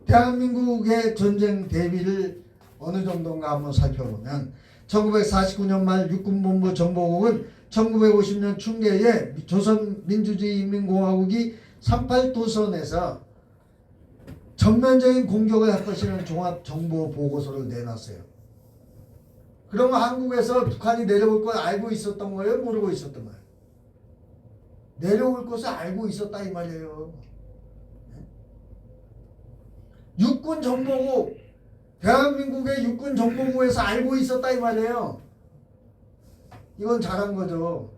대한민국의 전쟁 대비를 어느 정도인가 한번 살펴보면 1949년 말 육군본부 정보국은 1950년春계에 조선민주주의인민공화국이 38도선에서 전면적인 공격을 할 것이라는 종합정보보고서를 내놨어요. 그러면 한국에서 북한이 내려올 걸 알고 있었던 거예요? 모르고 있었던 거예요? 내려올 것을 알고 있었다 이 말이에요. 육군정보국, 대한민국의 육군정보국에서 알고 있었다 이 말이에요. 이건 잘한 거죠.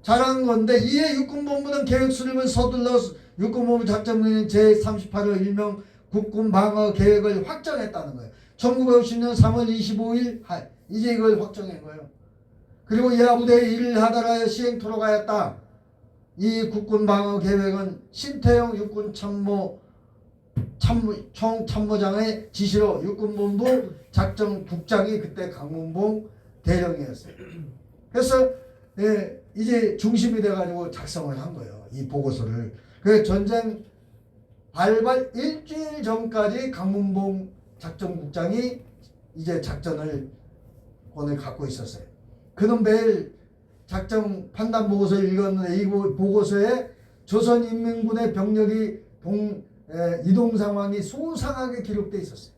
잘한 건데 이에 육군본부는 계획 수립을 서둘러 육군본부 작전명령 제38호 일명 국군방어 계획을 확정했다는 거예요. 1950년 3월 25일 이제 이걸 확정한 거예요. 그리고 이하부대에 일을 하더라 시행토록 하였다. 이 국군방어 계획은 신태영 육군참모장의 지시로 육군본부 작전국장이 그때 강문봉 대령이었어요. 그래서 이제 중심이 돼가지고 작성을 한 거예요. 이 보고서를. 그 전쟁 발발 일주일 전까지 강문봉 작전국장이 이제 작전을 권을 갖고 있었어요. 그는 매일 작전 판단 보고서를 읽었는데 이 보고서에 조선인민군의 병력이 이동 상황이 소상하게 기록되어 있었어요.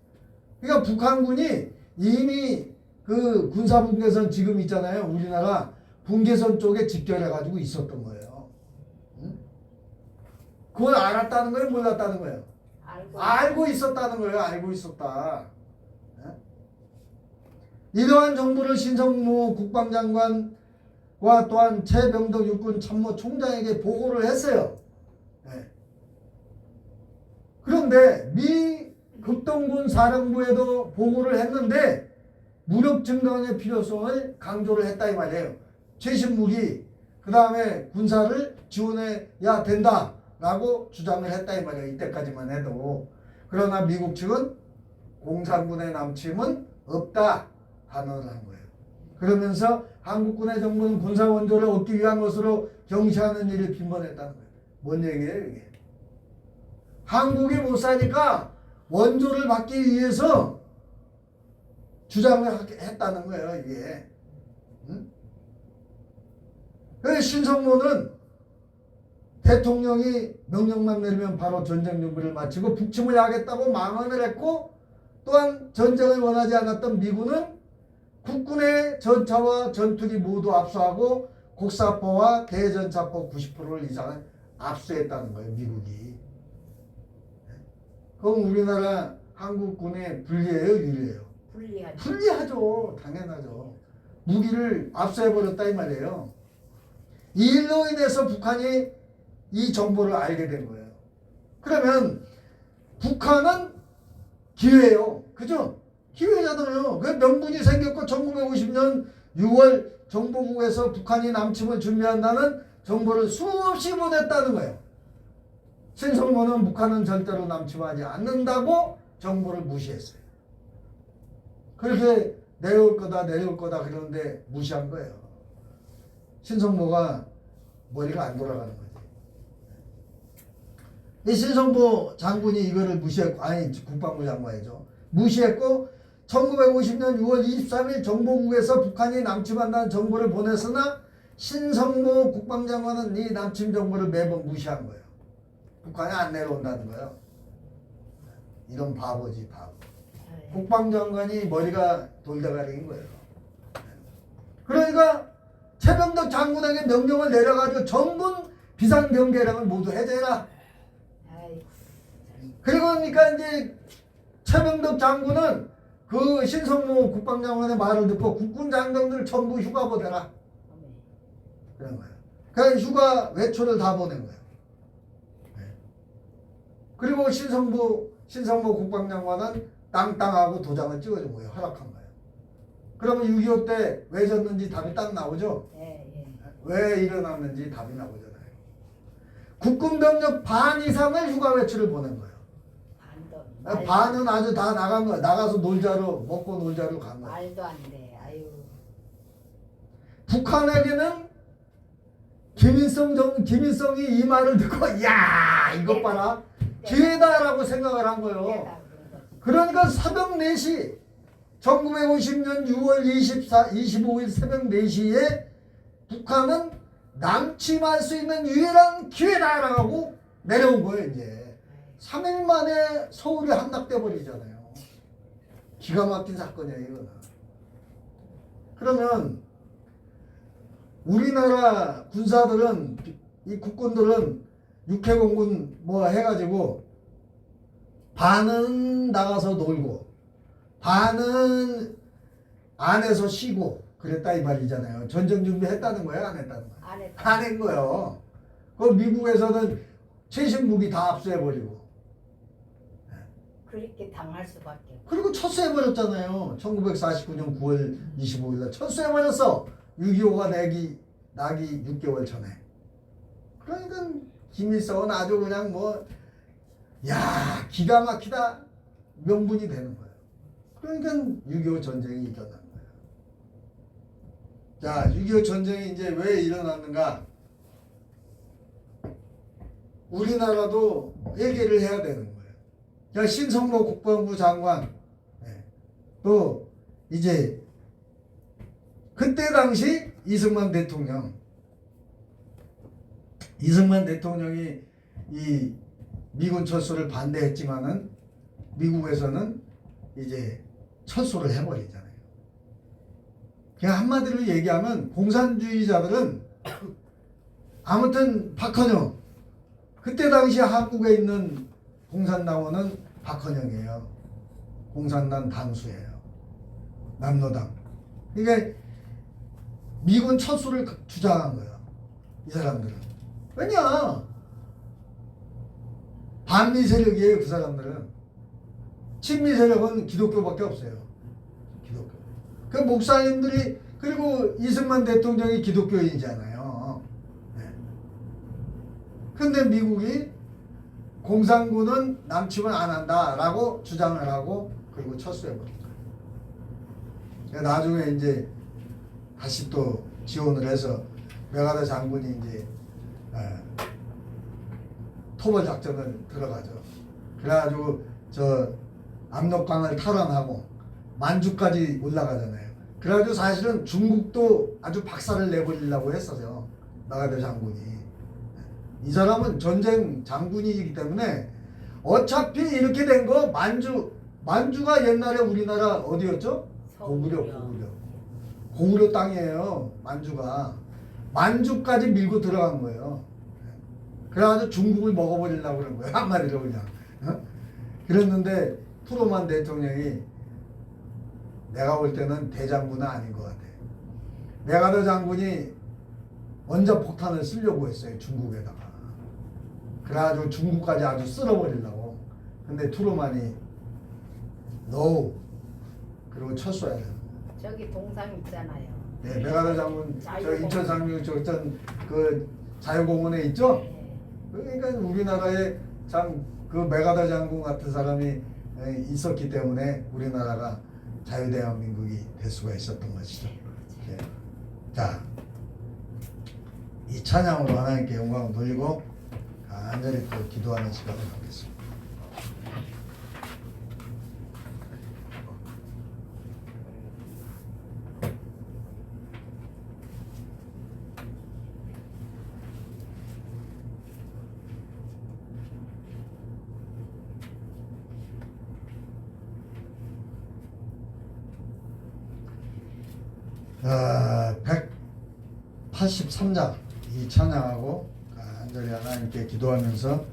그러니까 북한군이 이미 그 군사분계선 지금 있잖아요. 우리나라 분계선 쪽에 집결해가지고 있었던 거예요. 응? 그걸 알았다는 거예요? 몰랐다는 거예요? 알고 있었다는 거예요. 알고 있었다. 이러한 정보를 신성모 국방장관 또한 최병덕 육군 참모총장에게 보고를 했어요. 네. 그런데 미 극동군 사령부에도 보고를 했는데 무력 증강의 필요성을 강조를 했다 이 말이에요. 최신 무기 그 다음에 군사를 지원해야 된다라고 주장을 했다 이 말이에요. 이때까지만 해도. 그러나 미국 측은 공산군의 남침은 없다 단언을 한 거예요. 그러면서 한국군의 정부는 군사 원조를 얻기 위한 것으로 경시하는 일이 빈번했다는 거예요. 뭔 얘기예요 이게? 한국이 못 사니까 원조를 받기 위해서 주장을 했다는 거예요 이게. 응? 그래서 신성모는 대통령이 명령만 내리면 바로 전쟁 준비를 마치고 북침을 하겠다고 망언을 했고, 또한 전쟁을 원하지 않았던 미군은 국군의 전차와 전투기 모두 압수하고 곡사포와 대전차포 90% 이상을 압수했다는 거예요 미국이. 그럼 우리나라 한국군의 불리해요 유리해요? 불리하죠. 불리하죠. 당연하죠. 무기를 압수해버렸다 이 말이에요. 이 일로 인해서 북한이 이 정보를 알게 된 거예요. 그러면 북한은 기회예요. 그죠? 기회잖아요. 그 명분이 생겼고 1950년 6월 정보국에서 북한이 남침을 준비한다는 정보를 수없이 보냈다는 거예요. 신성모는 북한은 절대로 남침하지 않는다고 정보를 무시했어요. 그렇게 내려올 거다 그러는데 무시한 거예요. 신성모가 머리가 안 돌아가는 거지. 이 신성모 장군이 이거를 무시했고, 아니 국방부 장관이죠. 무시했고 1950년 6월 23일 정보국에서 북한이 남침한다는 정보를 보냈으나 신성모 국방장관은 이 남침 정보를 매번 무시한 거예요. 북한이 안 내려온다는 거예요. 이런 바보지 바보. 국방장관이 머리가 돌대가리인 거예요. 그러니까 최병덕 장군에게 명령을 내려가지고 전군 비상경계령을 모두 해제해라. 아이고. 그리고 그러니까 이제 최병덕 장군은 그 신성모 국방장관의 말을 듣고 국군 장병들 전부 휴가 보내라. 그런 거예요. 그래서 휴가 외초를 다 보낸 거예요. 그리고 신성모 국방장관은 땅땅하고 도장을 찍어준 거예요. 허락한 거예요. 그러면 6.25 때 왜 졌는지 답이 딱 나오죠? 예. 왜 일어났는지 답이 나오잖아요. 국군병력 반 이상을 휴가 외출을 보낸 거예요. 반은 아주 다 나간 거예요. 나가서 놀자로, 먹고 놀자로 간 거예요. 말도 안 돼. 아유. 북한에게는 김일성이 이 말을 듣고 야 이것 봐라 기회다라고 생각을 한 거예요. 그러니까 새벽 4시 1950년 6월 25일 새벽 4시에 북한은 남침할 수 있는 유일한 기회다라고 내려온 거예요. 이제 3일 만에 서울이 함락돼 버리잖아요. 기가 막힌 사건이에요 이거는. 그러면 우리나라 군사들은 이 국군들은 육해공군 뭐 해가지고 반은 나가서 놀고 반은 안에서 쉬고 그랬다 이 말이잖아요. 전쟁 준비했다는 거예요? 안 했다는 거예요? 안 했다. 안 한 거예요. 그 미국에서는 최신 무기 다 압수해버리고 그렇게 당할 수밖에 없어. 그리고 철수해버렸잖아요. 1949년 9월 25일 날 철수해버렸어. 6.25가 나기 6개월 전에. 그러니까 김일성은 아주 그냥 기가 막히다 명분이 되는 거예요. 그러니까 6.25 전쟁이 일어난 거예요. 자, 6.25 전쟁이 이제 왜 일어났는가? 우리나라도 얘기를 해야 되는 거예요. 자, 신성모 국방부 장관, 또 이제 그때 당시 이승만 대통령이 이 미군 철수를 반대했지만은 미국에서는 이제 철수를 해버리잖아요. 그냥 한마디로 얘기하면 공산주의자들은 아무튼 박헌영 그때 당시 한국에 있는 공산당원은 박헌영이에요. 공산당 당수예요. 남로당. 그러니까 미군 철수를 주장한 거예요. 이 사람들은. 왜냐? 반미 세력이에요. 그 사람들은. 친미 세력은 기독교밖에 없어요. 기독교. 그 목사님들이 그리고 이승만 대통령이 기독교인이잖아요. 네. 근데 미국이 공산군은 남침을 안 한다라고 주장을 하고 그리고 철수해버린 거예요. 그러니까 나중에 이제 다시 또 지원을 해서 메가더 장군이 이제 토벌 작전을 들어가죠. 그래가지고 저 압록강을 탈환하고 만주까지 올라가잖아요. 그래가지고 사실은 중국도 아주 박살을 내버리려고 했어요. 메가더 장군이. 이 사람은 전쟁 장군이기 때문에 어차피 이렇게 된 거 만주가 옛날에 우리나라 어디였죠? 고구려. 고구려 땅이에요. 만주까지 밀고 들어간 거예요. 그래가지고 중국을 먹어버리려고 그런 거예요. 한마디로 그냥. 그랬는데 트루만 대통령이 내가 볼 때는 대장군은 아닌 것 같아. 메가더 장군이 먼저 폭탄을 쓰려고 했어요. 중국에다가. 그래가지고 중국까지 아주 쓸어버리려고. 근데 트루만이 NO. 그리고 철수해야 돼요. 저기 동상 있잖아요. 네, 메가더 장군 저 자유공원. 인천 상류 그 자유공원에 있죠. 네. 그러니까 우리나라에 참 그 메가더 장군 같은 사람이 있었기 때문에 우리나라가 자유대한민국이 될 수가 있었던 것이죠. 네. 자, 이 찬양으로 하나님께 영광을 돌리고 간절히 또 기도하는 시간을 갖겠습니다. 아, 183장 이 찬양하고 간절히 하나님께 기도하면서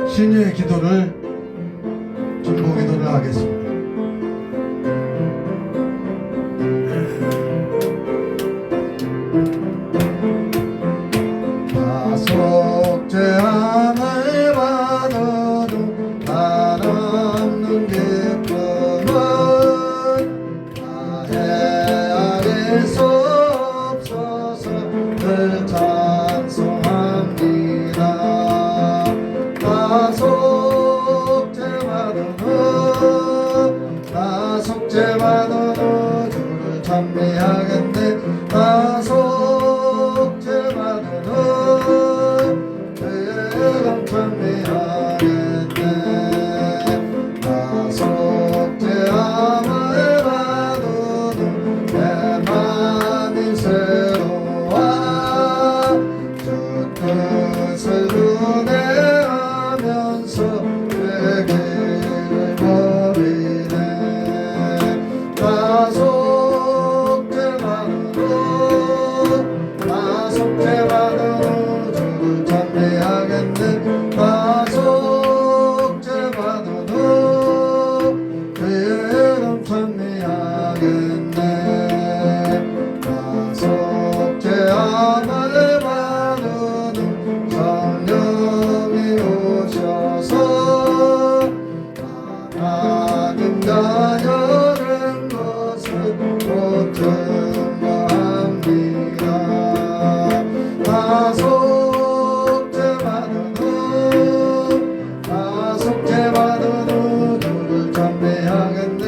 신유의 기도를 중보 기도를 하겠습니다. 다속 재앙을 받아도 한없는 기쁨은 다 헤아릴 수 없어서 늘 찬송합니다. 다속 재받아도 주를 찬미하겠네. 다속 재받아도 그럼 찬미하겠네. 다속 재함을 받아도 내 맘이 새로워 주 뜻을 은혜하면서 내 길을 버리네. 다속 재받아도 주를 찬미하겠네. 다속 재받아도 그의 이름 찬미하겠네. 다속 재함을 받아도 성령이 오셔서 하나님 자녀된 것을 곧 증거합니다. 다속 재받아도 주를 찬미하겠네.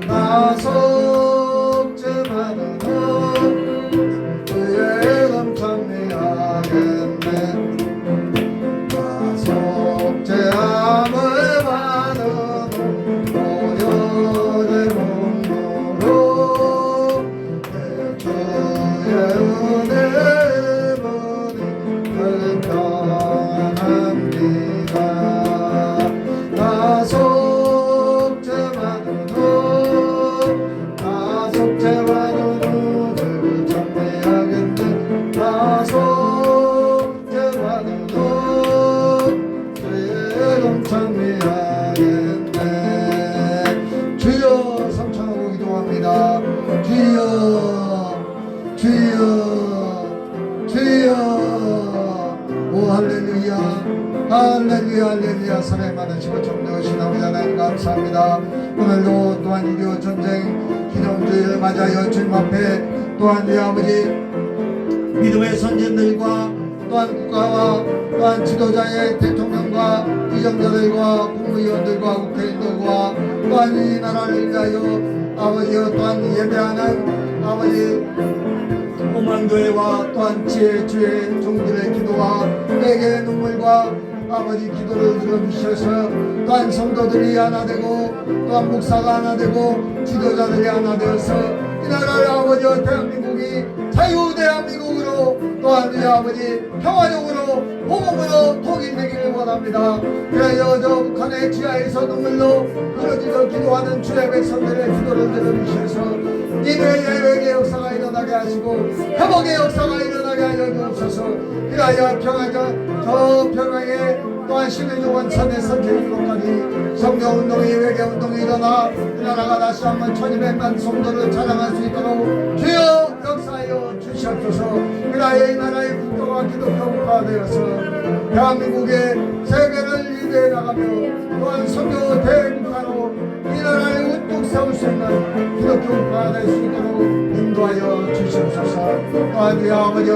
다속 재받아도 그의 이름 찬미하겠네. 다속 재함을 받아도 모여의 몸으로 내 주의 은혜를 보니 불편합니다. 다속 재받아도 주를 찬미하겠네. 다속 재받아도 주의 이름 찬미하겠네. 주여 삼창하고 기도합니다. 할렐루야. 사랑 많으시고 존귀하신 아버지 하나님 감사합니다. 오늘도 또한 6.25 전쟁 기념주의를 맞아요 주님 앞에 또한 우리 아버지 믿음의 선진들과 또한 국가와 또한 지도자의 대통령과 의정자들과 국무위원들과 국회의원들과 또한 이 나라를 위하여 아버지여 또한 예배하는 아버지 오만교회와 또한 지혜주의 종들의 기도와 회개의 눈물과 아버지 기도를 들어주셔서 또한 성도들이 하나 되고 또한 목사가 하나 되고 지도자들이 하나 되어서 이 나라를 아버지여 대한민국이 자유 대한민국으로 또한 우리 아버지 평화적으로 복음으로 통일되기를 원합니다. 그래서 저 북한의 지하에서 눈물로 부러지며 기도하는 주의 백성들의 기도를 들어주셔서 이들의 예외의 역사가 일어나게 하시고 회복의 역사가 일어나게 하여 주옵소서. 그리하여 저 평양에 또한 신의 원천에서 제일로까지 성교운동이 외교운동이 일어나 이 나라가 다시 한번 1200만 성도를 자랑할 수 있도록 주여 역사하여 주시옵소서. 그리하여 이 나라의 국도가 기독교 국가되어서 대한민국의 세계를 리드해 나가며 또한 성교 대국가로 이 나라를 우뚝 세울 수 있는 기독교 국가가 될 수 있도록 인도하여 주시옵소서. 또한 우리 아버지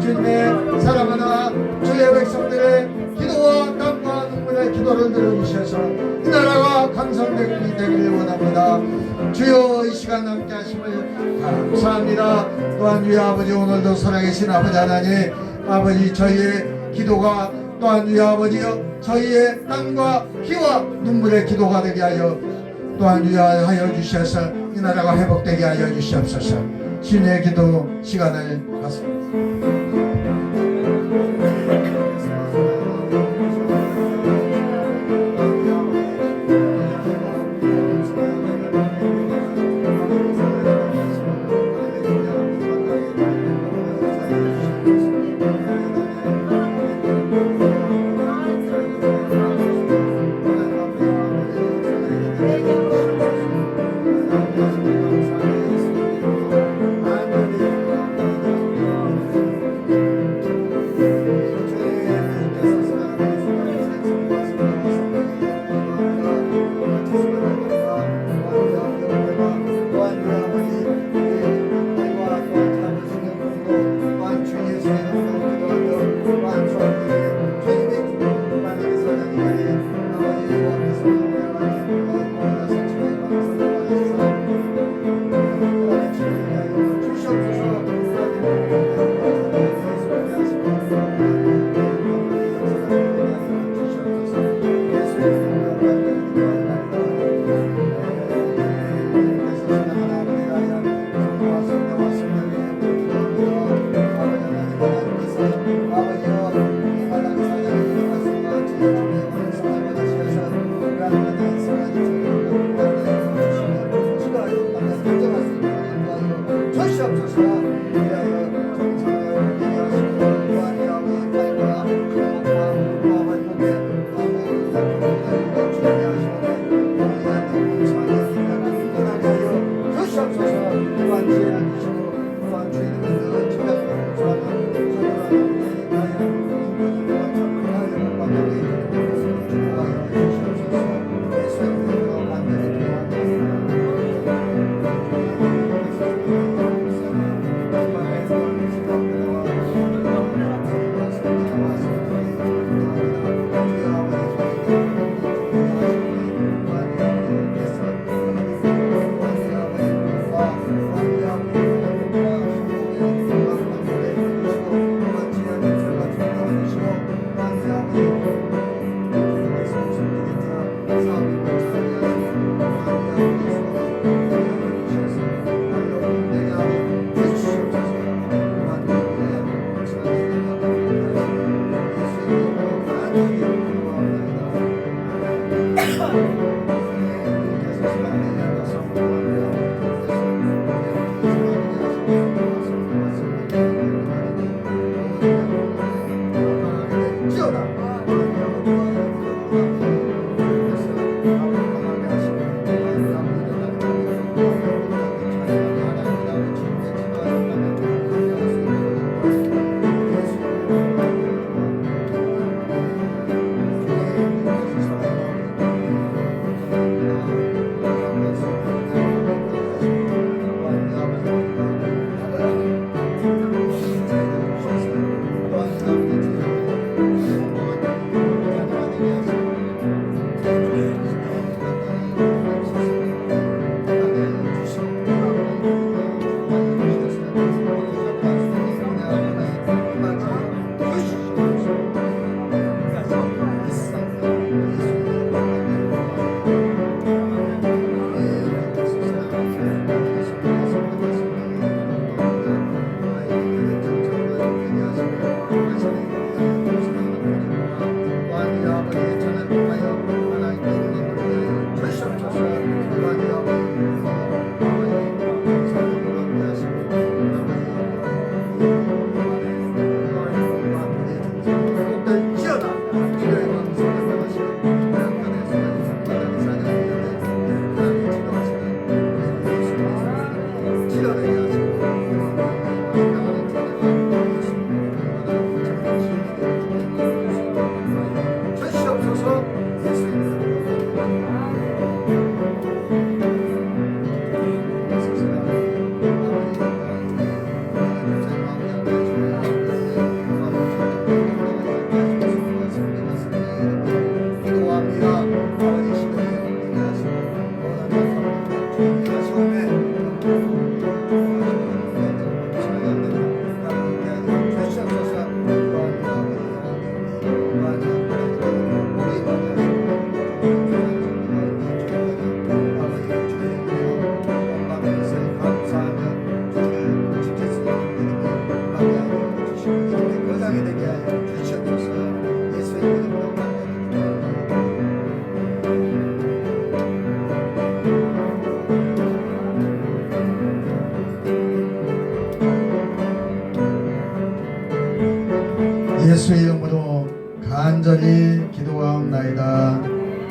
주님의 사랑하는 주의 백성들의 기도와 땀과 눈물의 기도를 들어주셔서 이 나라가 강성되기 되기를 원합니다. 주여 이 시간 함께 하심을 감사합니다. 또한 우리 아버지 오늘도 살아계신 아버지 하나님 아버지 저희의 기도가 또한 우리 아버지여 저희의 땀과 피와 눈물의 기도가 되게 하여 또한 위하여 주셔서 이 나라가 회복되게 하여 주시옵소서. 신의 기도 시간을 갖습니다.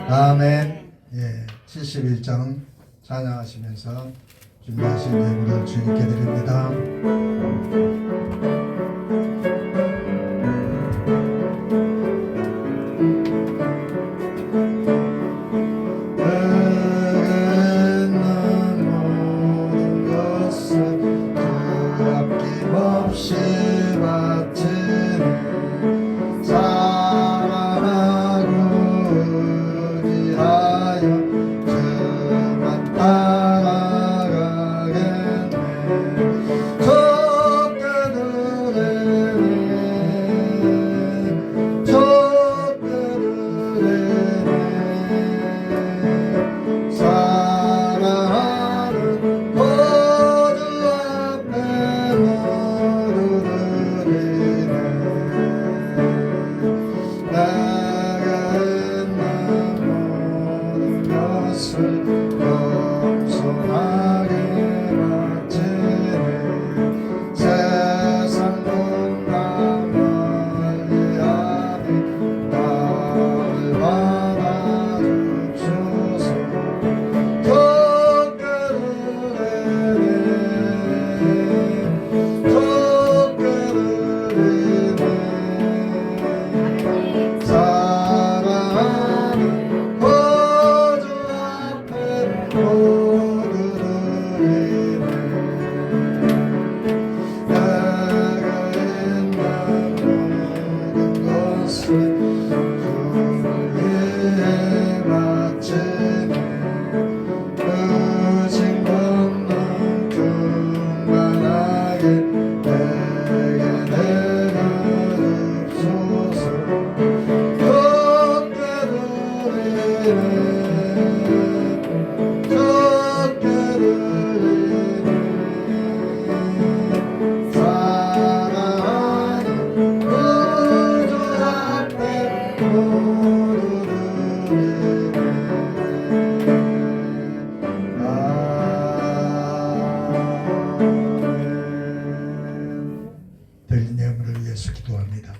아멘. 예, 71장 찬양하시면서 준비하신 예물을 주님께 드립니다. 드린 예물을 위해서 기도합니다.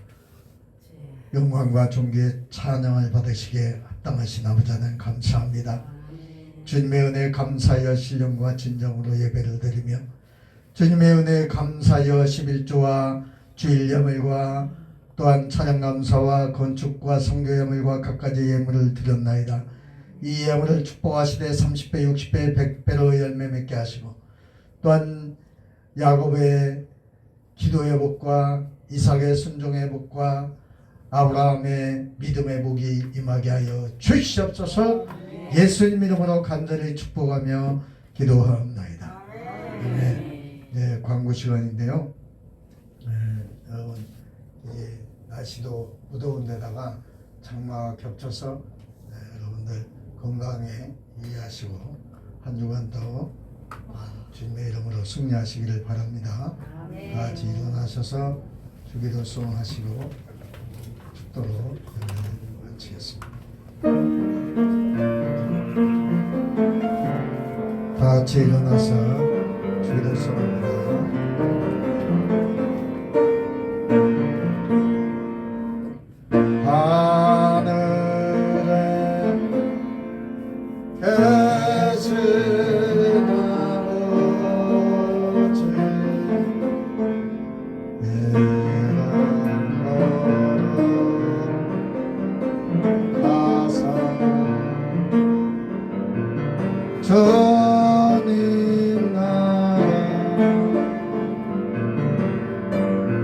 영광과 존귀의 찬양을 받으시기에 합당하신 아버지 하나님 감사합니다. 주님의 은혜에 감사하여 신령과 진정으로 예배를 드리며 주님의 은혜에 감사하여 11조와 주일 예물과 또한 찬양 감사와 건축과 성교 예물과 각가지 예물을 드렸나이다. 이 예물을 축복하시되 30배 60배 100배로 열매 맺게 하시고 또한 야곱의 기도의 복과 이삭의 순종의 복과 아브라함의 믿음의 복이 임하게 하여 주시옵소서. 예수님 이름으로 간절히 축복하며 기도하옵나이다. 네, 광고 시간인데요. 여러분 이제 날씨도 무더운 데다가 장마가 겹쳐서 여러분들 건강에 유의하시고 한 주간 더 주님의 이름으로 승리하시기를 바랍니다. 다 같이 일어나셔서 주기도 수행하시고 축도로 마치겠습니다. 다 같이 일어나서 주기도 수행합니다. 주님 나라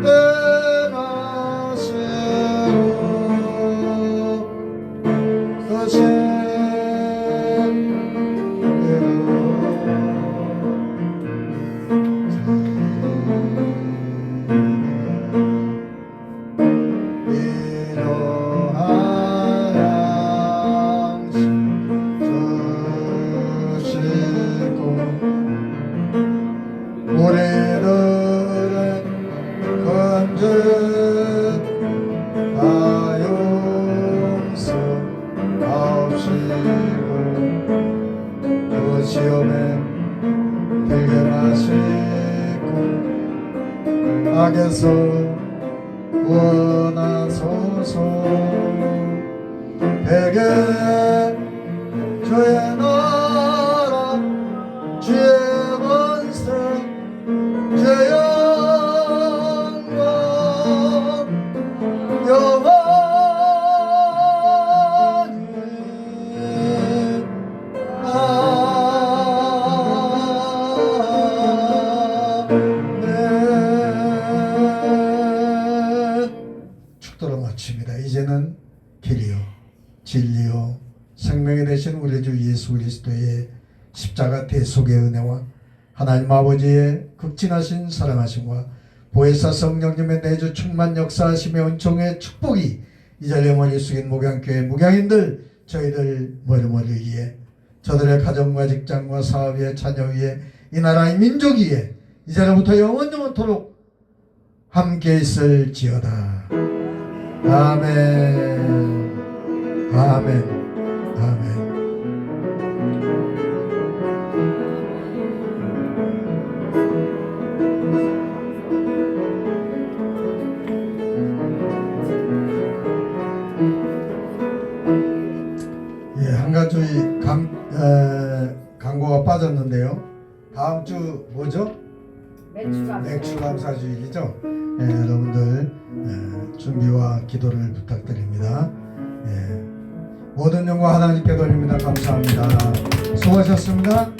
은하시로 서신 시험에 들게 마시고 악에서 구원하소서. 내게 주의 나라 주의 권세 주의 영광 영원히 축도로 마칩니다. 이제는 길이요 진리요 생명이 되신 우리 주 예수 그리스도의 십자가 대속의 은혜와 하나님 아버지의 극진하신 사랑하심과 보혜사 성령님의 내주 충만 역사하심의 은총의 축복이 이 자리에 머리 숙인 목양교회 목양인들 저희들 머리머리 위에 저들의 가정과 직장과 사업 위에 자녀 위에 이 나라의 민족 위에 이 자리부터 영원토록 함께 있을지어다. 아멘. 아멘. 아멘. 예, 한 가지 광고가 빠졌는데요. 다음 주 뭐죠? 맥주 감사주일이죠. 예, 여러분들 준비와 기도를 부탁드립니다. 예, 모든 영광 하나님께 돌립니다. 감사합니다. 수고하셨습니다.